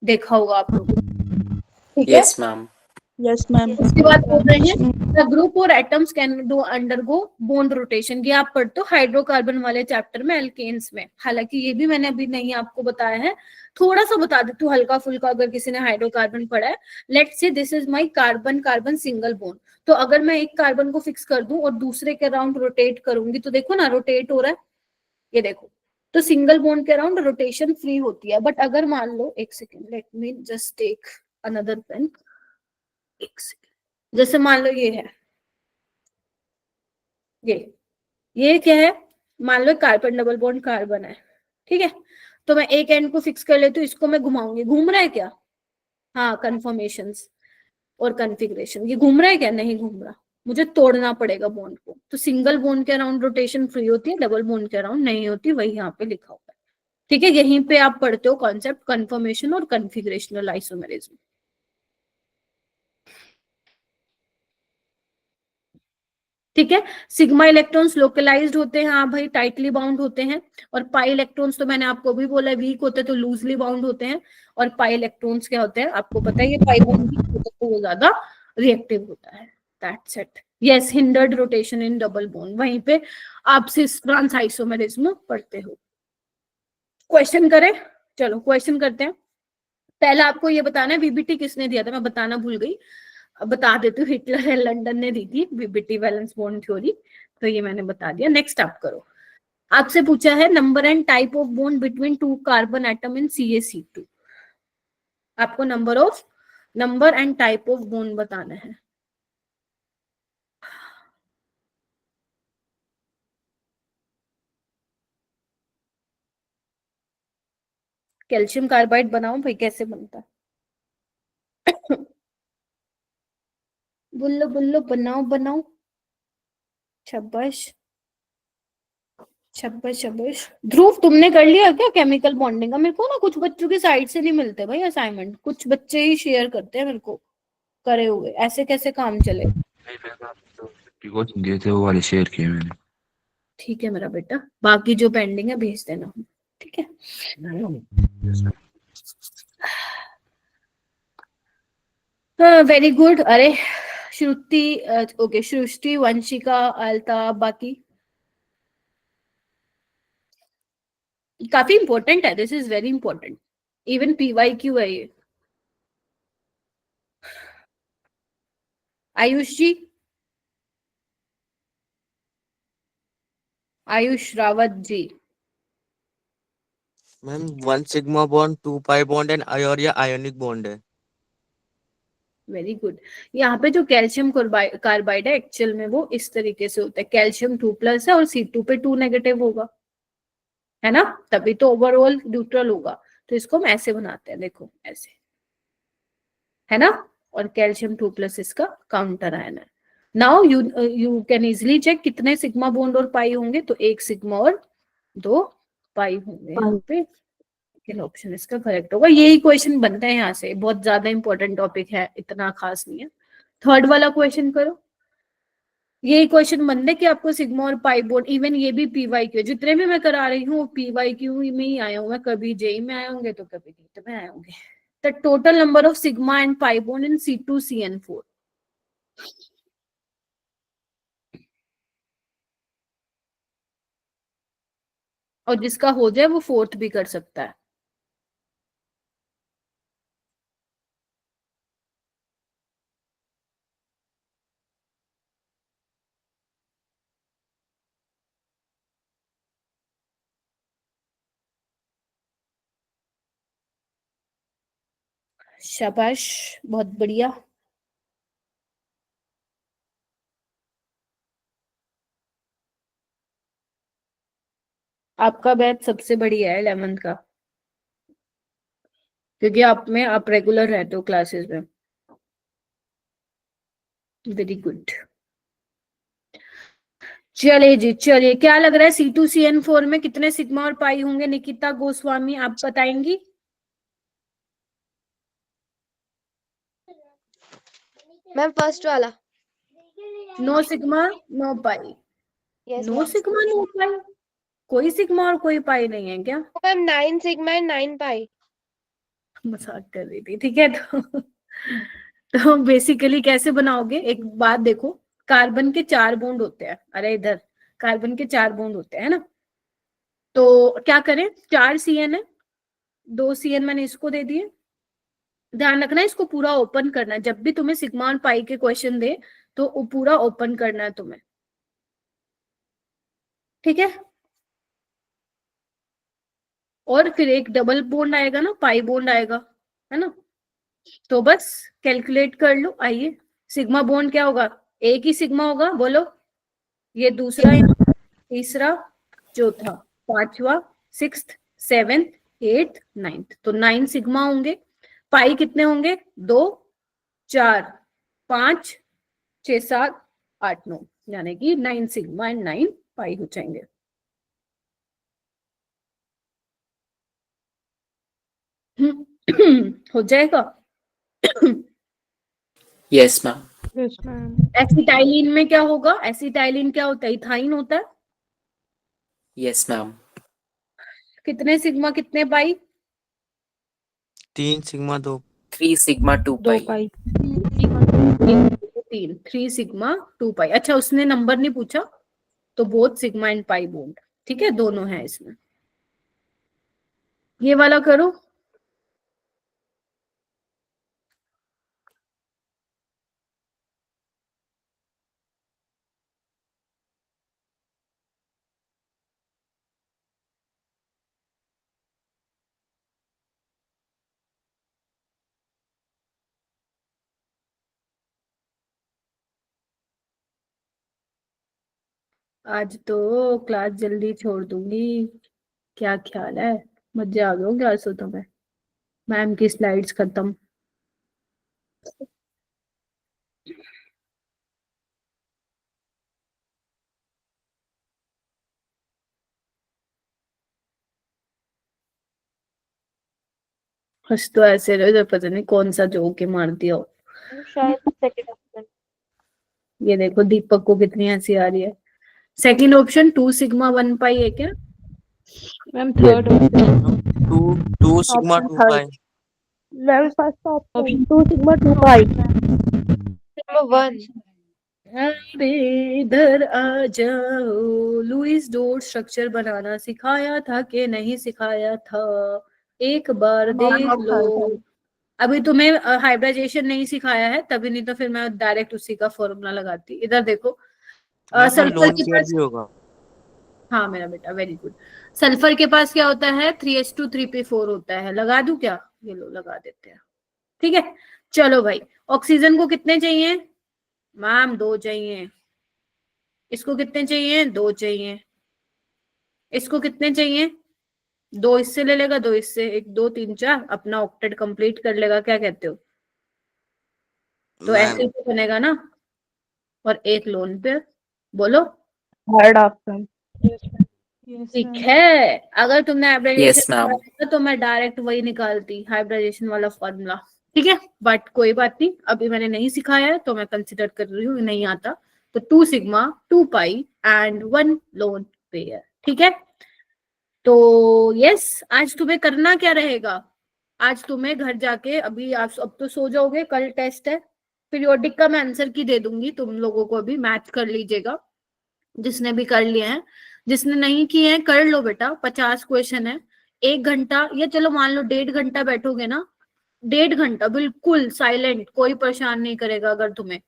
Speaker 1: देखा होगा आप लोगों ने, ठीक है।
Speaker 4: Yes, ma'am.
Speaker 8: Yes ma'am.
Speaker 1: उसके बाद बोल रहे हैं द ग्रुप और atoms can do undergo bond rotation. ये आप पढ़ते हो हाइड्रोकार्बन वाले चैप्टर में, एल्केन्स में। हालांकि ये भी मैंने अभी नहीं आपको बताया है, थोड़ा सा बता देती हूँ हल्का फुल्का, अगर किसी ने हाइड्रोकार्बन पढ़ा है। Let's say this is my carbon carbon single bond, तो अगर मैं एक कार्बन को फिक्स कर दूं और दूसरे के अराउंड रोटेट करूंगी, तो देखो ना रोटेट हो रहा है, ये देखो, तो सिंगल बॉन्ड के अराउंड रोटेशन फ्री होती है। बट अगर मान लो, एक second, let me just take another pen, एक सेकेंड, जैसे मान लो ये है, ये क्या है, मान लो कार्बन डबल बॉन्ड कार्बन है, ठीक है। तो मैं एक एंड को फिक्स कर लेती हूँ, इसको मैं घुमाऊंगी, घूम रहा है क्या, हाँ, कन्फर्मेशंस और कन्फिग्रेशन, ये घूम रहा है क्या, नहीं घूम रहा, मुझे तोड़ना पड़ेगा बॉन्ड को। तो सिंगल बॉन्ड के अराउंड रोटेशन फ्री होती है, डबल बॉन्ड के अराउंड नहीं होती, वही यहाँ पे लिखा हुआ है, ठीक है। यहीं पे आप पढ़ते हो कॉन्सेप्ट कन्फर्मेशन और कन्फिग्रेशनल आइसोमेरिज्म, ठीक है। सिग्मा इलेक्ट्रॉन्स लोकलाइज्ड होते हैं, हाँ भाई, टाइटली बाउंड होते हैं। और पाई इलेक्ट्रॉन्स तो मैंने आपको भी बोला वीक होते हैं, तो लूजली बाउंड होते हैं। और पाई इलेक्ट्रॉन्स क्या होते हैं, आपको पता है, ये पाई बॉन्ड वीक होता है तो वो ज्यादा रिएक्टिव होता है। That's it. Yes, hindered rotation in double bond, वहीं पे आप सिस ट्रांस आइसोमेरिज्म पढ़ते हो। क्वेश्चन करें, चलो क्वेश्चन करते हैं। पहला आपको ये बताना है वीबीटी किसने दिया था, मैं बताना भूल गई, बता देती हूँ, हिटलर है लंदन ने दी थी वीबीटी, वैलेंस बॉन्ड थ्योरी, तो ये मैंने बता दिया। नेक्स्ट आप करो। आपसे पूछा है number and type of bond between two carbon atom in CaC2। आपको number and type of bond बताना है। कैल्शियम कार्बाइड बनाओ भाई, कैसे बनता है बुल्लो बुल्लो बनाओ बनाओ, शाबाश शाबाश शाबाश। ध्रुव तुमने कर लिया क्या केमिकल बॉन्डिंग का? मेरे को ना कुछ बच्चों की साइड से नहीं मिलते भाई असाइनमेंट, कुछ बच्चे ही शेयर करते हैं मेरे को करे हुए, ऐसे कैसे काम चले।
Speaker 7: कोचिंग दिए थे वो वाले शेयर किए मैंने।
Speaker 1: ठीक है मेरा बेटा, बाकी जो पेंडिंग है भेज देना, ठीक है। Very good. अरे श्रुति, ओके, सृष्टि, वंशिका, अलता, बाकी काफी इंपॉर्टेंट है, this is very important, even PYQ है ये। Ayush ji, Ayush Rawat ji,
Speaker 9: ma'am 1 sigma bond 2 pi bond and और या आयोनिक बॉन्ड है।
Speaker 1: Very good. यहाँ पे जो कैल्शियम कार्बाइड है एक्चुअल में वो इस तरीके से होता है, कैल्शियम 2+ है और C2 पे 2 नेगेटिव होगा, है ना, तभी तो ओवरऑल न्यूट्रल होगा। तो इसको हम ऐसे बनाते हैं, देखो ऐसे, है ना, और कैल्शियम 2+ इसका काउंटर आयन है। Now you can easily check कितने सिग्मा बॉन्ड और पाई होंगे, तो 1 सिग्मा और 2 पाई होंगे यहाँ पे, ऑप्शन इसका करेक्ट होगा। यही क्वेश्चन बनते हैं यहाँ से, बहुत ज्यादा इंपॉर्टेंट टॉपिक है, इतना खास नहीं है। थर्ड वाला क्वेश्चन करो। यही क्वेश्चन बनते कि आपको सिग्मा और पाई बॉन्ड, इवन ये भी PYQ, जितने भी मैं करा रही हूँ PYQ में ही आए होंगे, कभी JEE में आए होंगे तो कभी NEET में आए होंगे। The total number of sigma and pi bond in C2CN4। और जिसका हो जाए वो फोर्थ भी कर सकता है। शाबाश, बहुत बढ़िया। आपका बैच सबसे बढ़िया है 11th का, क्योंकि आप रेगुलर रहते हो क्लासेस में। Very good. चलिए जी, चलिए, क्या लग रहा है C2CN4 में कितने सिग्मा और पाई होंगे? निकिता गोस्वामी आप बताएंगी?
Speaker 10: मैम फर्स्ट वाला।
Speaker 1: नो सिग्मा नो पाई,
Speaker 10: यस
Speaker 1: नो सिग्मा नो पाई, कोई सिग्मा और कोई पाई नहीं है क्या?
Speaker 10: मैम 9 सिग्मा एंड 9 पाई।
Speaker 1: मजाक कर रही थी, ठीक है। तो बेसिकली कैसे बनाओगे, एक बात देखो, कार्बन के 4 बॉन्ड होते हैं, अरे इधर कार्बन के 4 बॉन्ड होते हैं ना, तो क्या करें, 4 CN है, 2 CN मैंने इसको दे दिए। ध्यान रखना इसको पूरा ओपन करना है, जब भी तुम्हें सिग्मा और पाई के क्वेश्चन दे तो वो पूरा ओपन करना है तुम्हें, ठीक है। और फिर एक डबल बॉन्ड आएगा ना, पाई बॉन्ड आएगा, है ना, तो बस कैलकुलेट कर लो। आइए, सिग्मा बॉन्ड क्या होगा, एक ही सिग्मा होगा, बोलो, ये दूसरा, तीसरा, चौथा, पांचवा, 6th 7th 8th 9th, तो 9 सिग्मा होंगे। पाई कितने होंगे, 2 4 5 6 7 8 9, यानी कि 9 सिग्मा एंड 9 पाई हो जाएंगे। हो जाएगा।
Speaker 4: Yes, ma'am.
Speaker 5: Yes ma'am.
Speaker 1: Acetylene में क्या होगा, एसिटाइलिन क्या होता है, इथाइन होता है।
Speaker 4: Yes, ma'am.
Speaker 1: कितने सिग्मा कितने पाई,
Speaker 9: 3 सिग्मा 2
Speaker 4: 3 sigma 2
Speaker 5: 2
Speaker 4: pi.
Speaker 5: पाई।
Speaker 1: 3 सिग्मा 2 पाई। अच्छा, उसने नंबर नहीं पूछा, तो both sigma and pi bond, ठीक है, दोनों है इसमें। ये वाला करो, आज तो क्लास जल्दी छोड़ दूंगी, क्या ख्याल है, मजे आ गए क्या सो तुम्हें, मैम की स्लाइड्स खत्म। हंस तो ऐसे रहे जो पता नहीं कौन सा जोक के मार दिया हो।
Speaker 2: शायद सेकंड ऑप्शन।
Speaker 1: ये देखो दीपक को कितनी हंसी आ रही है। सेकंड ऑप्शन 2 सिग्मा 1 पाई है क्या?
Speaker 5: Ma'am third option.
Speaker 9: 2 sigma 2
Speaker 2: third.
Speaker 9: Pi.
Speaker 2: Ma'am first option
Speaker 5: option
Speaker 2: 2 sigma 2 pi.
Speaker 10: Sigma 1।
Speaker 1: अरे इधर आ जाओ, लुइस डॉट स्ट्रक्चर बनाना सिखाया था कि नहीं सिखाया था, एक बार देख लो। अभी तुम्हें हाइब्रिडाइजेशन नहीं सिखाया है तभी, नहीं तो फिर मैं डायरेक्ट उसी का फॉर्मूला लगाती। इधर देखो,
Speaker 9: मैम
Speaker 1: सल्फर
Speaker 9: लोन
Speaker 1: के
Speaker 9: पेयर
Speaker 1: पास,
Speaker 9: भी होगा।
Speaker 1: हाँ मेरा बेटा वेरी गुड, सल्फर के पास क्या होता है, 3s2 3p4 होता है, लगा दूं क्या, ये लो लगा देते हैं, ठीक है। चलो भाई, ऑक्सीजन को कितने चाहिए मैम, 2 चाहिए। इसको कितने चाहिए, 2 चाहिए। इसको कितने चाहिए, 2 इससे ले लेगा, 2 इससे, 1 2 3 4, अपना ऑक्टेट कंप्लीट कर लेगा, क्या कहते हो? तो
Speaker 9: मैम
Speaker 1: ऐसे ही तो बनेगा ना, और एक लोन पे, बोलो।
Speaker 2: Third option.
Speaker 1: ठीक है, अगर तुमने हाइब्रिडाइजेशन
Speaker 4: Yes, ma'am.
Speaker 1: निकाला तो मैं डायरेक्ट वही निकालती, हाइब्रिडाइजेशन वाला फॉर्मूला, ठीक है। बट कोई बात नहीं, अभी मैंने नहीं सिखाया है तो मैं कंसिडर कर रही हूँ नहीं आता। तो 2 sigma 2 pi and 1 lone pair, ठीक है। तो यस, आज तुम्हें करना क्या रहेगा, आज तुम्हें घर जाके, अभी आप अब तो सो जाओगे, कल टेस्ट है, पीरियोडिक का मैं आंसर की दे दूंगी तुम लोगों को, अभी मैथ कर लीजिएगा जिसने भी कर लिए हैं, जिसने नहीं किए हैं कर लो बेटा, 50 क्वेश्चन है, 1 घंटा, या चलो मान लो 1.5 घंटा बैठोगे ना, 1.5 घंटा बिल्कुल साइलेंट, कोई परेशान नहीं करेगा। अगर तुम्हें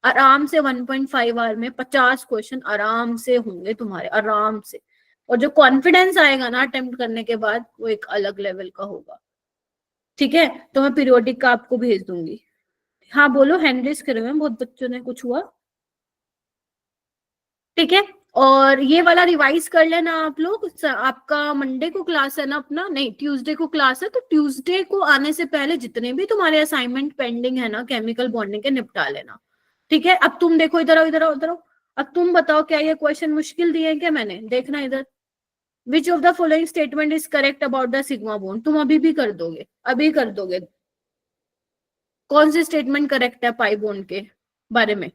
Speaker 1: आराम से 1.5 आवर में 50 क्वेश्चन आराम से होंगे तुम्हारे, आराम से। और जो कॉन्फिडेंस आएगा ना अटेम्प्ट करने के बाद, वो एक अलग लेवल का होगा, ठीक है। तो मैं पीरियोडिक का आपको भेज दूंगी। हाँ बोलो, हैंड रेज करे हुए हैं बहुत बच्चों ने, कुछ हुआ? ठीक है, और ये वाला रिवाइज कर लेना आप लोग। आपका मंडे को क्लास है ना अपना, नहीं ट्यूसडे को क्लास है, तो ट्यूसडे को आने से पहले जितने भी तुम्हारे असाइनमेंट पेंडिंग है ना केमिकल बॉन्डिंग के, निपटा लेना, ठीक है। अब तुम देखो, इधर आओ इधर आओ इधर आओ, अब तुम बताओ क्या ये क्वेश्चन मुश्किल दिए हैं क्या मैंने, देखना इधर। Which of the following statement is correct about the sigma bond, तुम अभी भी कर दोगे, अभी कर दोगे। कौन सी स्टेटमेंट करेक्ट है पाई बॉन्ड के बारे में?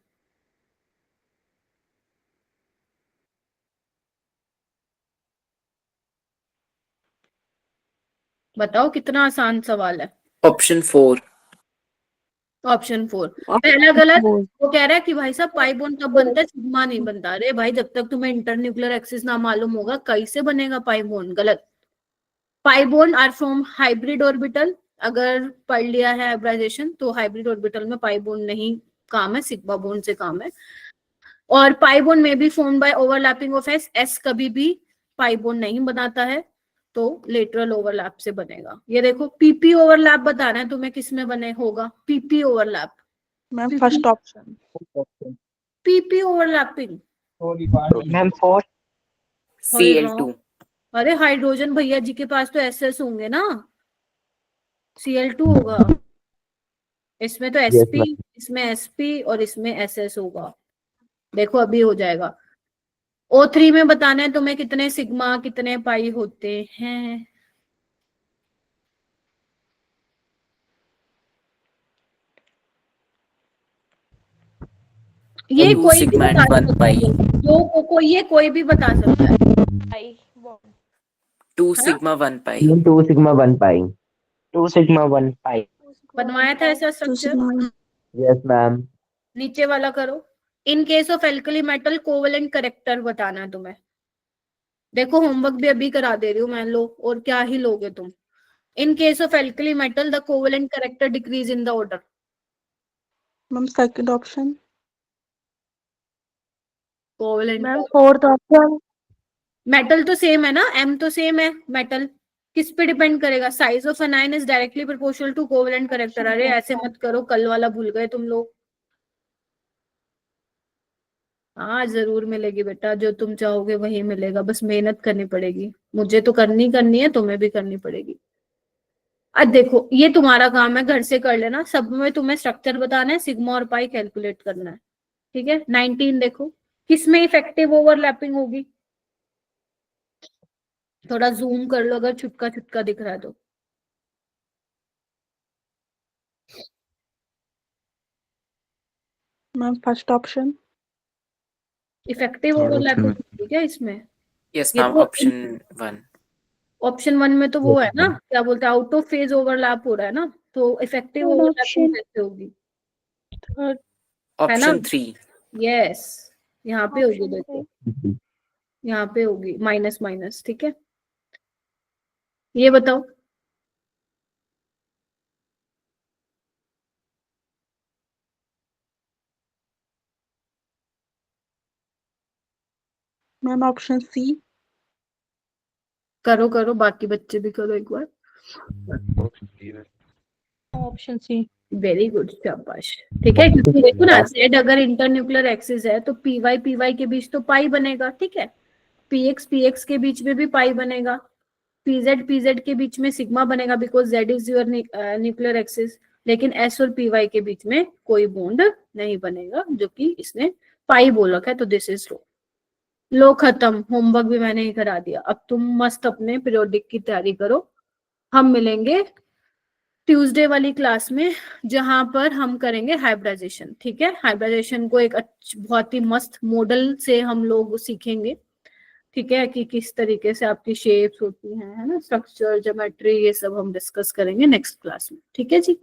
Speaker 1: बताओ, कितना आसान सवाल है।
Speaker 4: Option 4.
Speaker 1: ऑप्शन 4 पहला गलत। वो कह रहा है कि भाई साहब पाई बॉन्ड कब बनता है, सिग्मा नहीं बनता। अरे भाई, जब तक तुम्हें इंटरन्यूक्लियर एक्सिस ना मालूम होगा कैसे बनेगा पाई बॉन्ड? गलत। Pi bond are from hybrid orbital. अगर पढ़ लिया है हाइब्रिडाइजेशन तो हाइब्रिड ऑर्बिटल में पाई बॉन्ड नहीं काम है, सिग्मा बॉन्ड से काम है। और पाई बॉन्ड में be formed by overlapping of S. S कभी भी पाई बॉन्ड नहीं बनाता है, तो लेटरल ओवरलैप से बनेगा। ये देखो, पीपी ओवरलैप बताना है तुम्हें, किस में बने होगा PP overlap?
Speaker 8: Ma'am first option.
Speaker 1: PP overlapping.
Speaker 3: Ma'am 4।
Speaker 4: Cl2.
Speaker 1: अरे हाइड्रोजन भैया जी के पास तो एसएस होंगे ना, Cl2 होगा। इसमें तो sp, इसमें sp और इसमें ss होगा। देखो अभी हो जाएगा। O3 में बताना है तुम्हें कितने सिग्मा कितने पाई होते हैं। ये
Speaker 4: 2
Speaker 1: कोई भी
Speaker 4: sigma
Speaker 1: बता
Speaker 4: and 1
Speaker 1: सकता
Speaker 4: pi.
Speaker 1: है, ये कोई भी बता सकता है।
Speaker 10: पाई बॉन्ड
Speaker 4: 2
Speaker 1: हाँ?
Speaker 4: sigma 1 pi.
Speaker 6: 2 sigma 1 pi.
Speaker 3: 2 sigma 1 pi.
Speaker 1: बनवाया था ऐसा स्ट्रक्चर?
Speaker 6: Yes, ma'am.
Speaker 1: नीचे वाला करो। In case of alkali metal covalent character बताना है तुम्हें। देखो होमवर्क भी अभी करा दे रही हूँ मैं, लो और क्या ही लोगे तुम। In case of alkali metal the covalent character decrease in the order.
Speaker 8: Ma'am second option.
Speaker 1: Covalent
Speaker 2: ma'am fourth option.
Speaker 1: Metal तो सेम है ना, एम तो सेम है। मेटल किस पे डिपेंड करेगा? Size of anion is directly proportional to covalent character. अरे ऐसे मत करो, कल वाला भूल गए तुम लोग। हाँ जरूर मिलेगी बेटा, जो तुम चाहोगे वही मिलेगा, बस मेहनत करनी पड़ेगी। मुझे तो करनी है, तुम्हें भी करनी पड़ेगी। अब देखो ये तुम्हारा काम है, घर से कर लेना। सब में तुम्हें स्ट्रक्चर बताना है, सिग्मा और पाई कैलकुलेट करना है। ठीक है। 19 देखो, किसमें इफेक्टिव ओवरलैपिंग होगी? थोड़ा जूम कर लो अगर छुटका छुटका दिख रहा है तो।
Speaker 8: Ma'am first option.
Speaker 1: Effective
Speaker 7: Third
Speaker 1: overlapping
Speaker 7: option
Speaker 1: होगी क्या इसमें?
Speaker 4: Yes,
Speaker 1: ये
Speaker 4: ma'am.
Speaker 1: तो
Speaker 4: Option 1.
Speaker 1: ऑप्शन 1 में तो वो है ना, क्या बोलते हैं, आउट ऑफ फेज ओवरलैप हो रहा है ना, तो इफेक्टिव
Speaker 2: Third
Speaker 1: ओवरलैपिंग
Speaker 2: option.
Speaker 1: कैसे होगी?
Speaker 2: Third
Speaker 4: Option 3.
Speaker 1: यस, यहाँ पे होगी।
Speaker 2: ऑप्शन
Speaker 1: देखो यहाँ पे होगी माइनस माइनस। ठीक है, ये बताओ।
Speaker 8: Ma'am option C.
Speaker 1: करो करो, बाकी बच्चे भी करो एक बार।
Speaker 7: option C है।
Speaker 5: Option C.
Speaker 1: वेरी गुड, शाबाश। ठीक है, क्योंकि देखो ना, जेड अगर इंटरन्यूक्लियर एक्सिस है तो पी वाई के बीच तो पाई बनेगा। ठीक है, पी एक्स के बीच में भी पाई बनेगा, पीजेड के बीच में सिग्मा बनेगा, because Z is your nuclear axis. लेकिन एस और पी वाई के बीच में कोई बॉन्ड नहीं बनेगा, जो कि इसने पाई बोल रखा है, तो दिस इज रो। लो खत्म, होमवर्क भी मैंने ही करा दिया। अब तुम मस्त अपने पीरियोडिक की तैयारी करो। हम मिलेंगे ट्यूसडे वाली क्लास में, जहां पर हम करेंगे हाइब्रिडाइजेशन। ठीक है, हाइब्रिडाइजेशन को एक बहुत ही मस्त मॉडल से हम लोग सीखेंगे। ठीक है, कि किस तरीके से आपकी शेप्स होती हैं, है ना, स्ट्रक्चर, ज्योमेट्री, ये सब हम डिस्कस करेंगे नेक्स्ट क्लास में। ठीक है जी।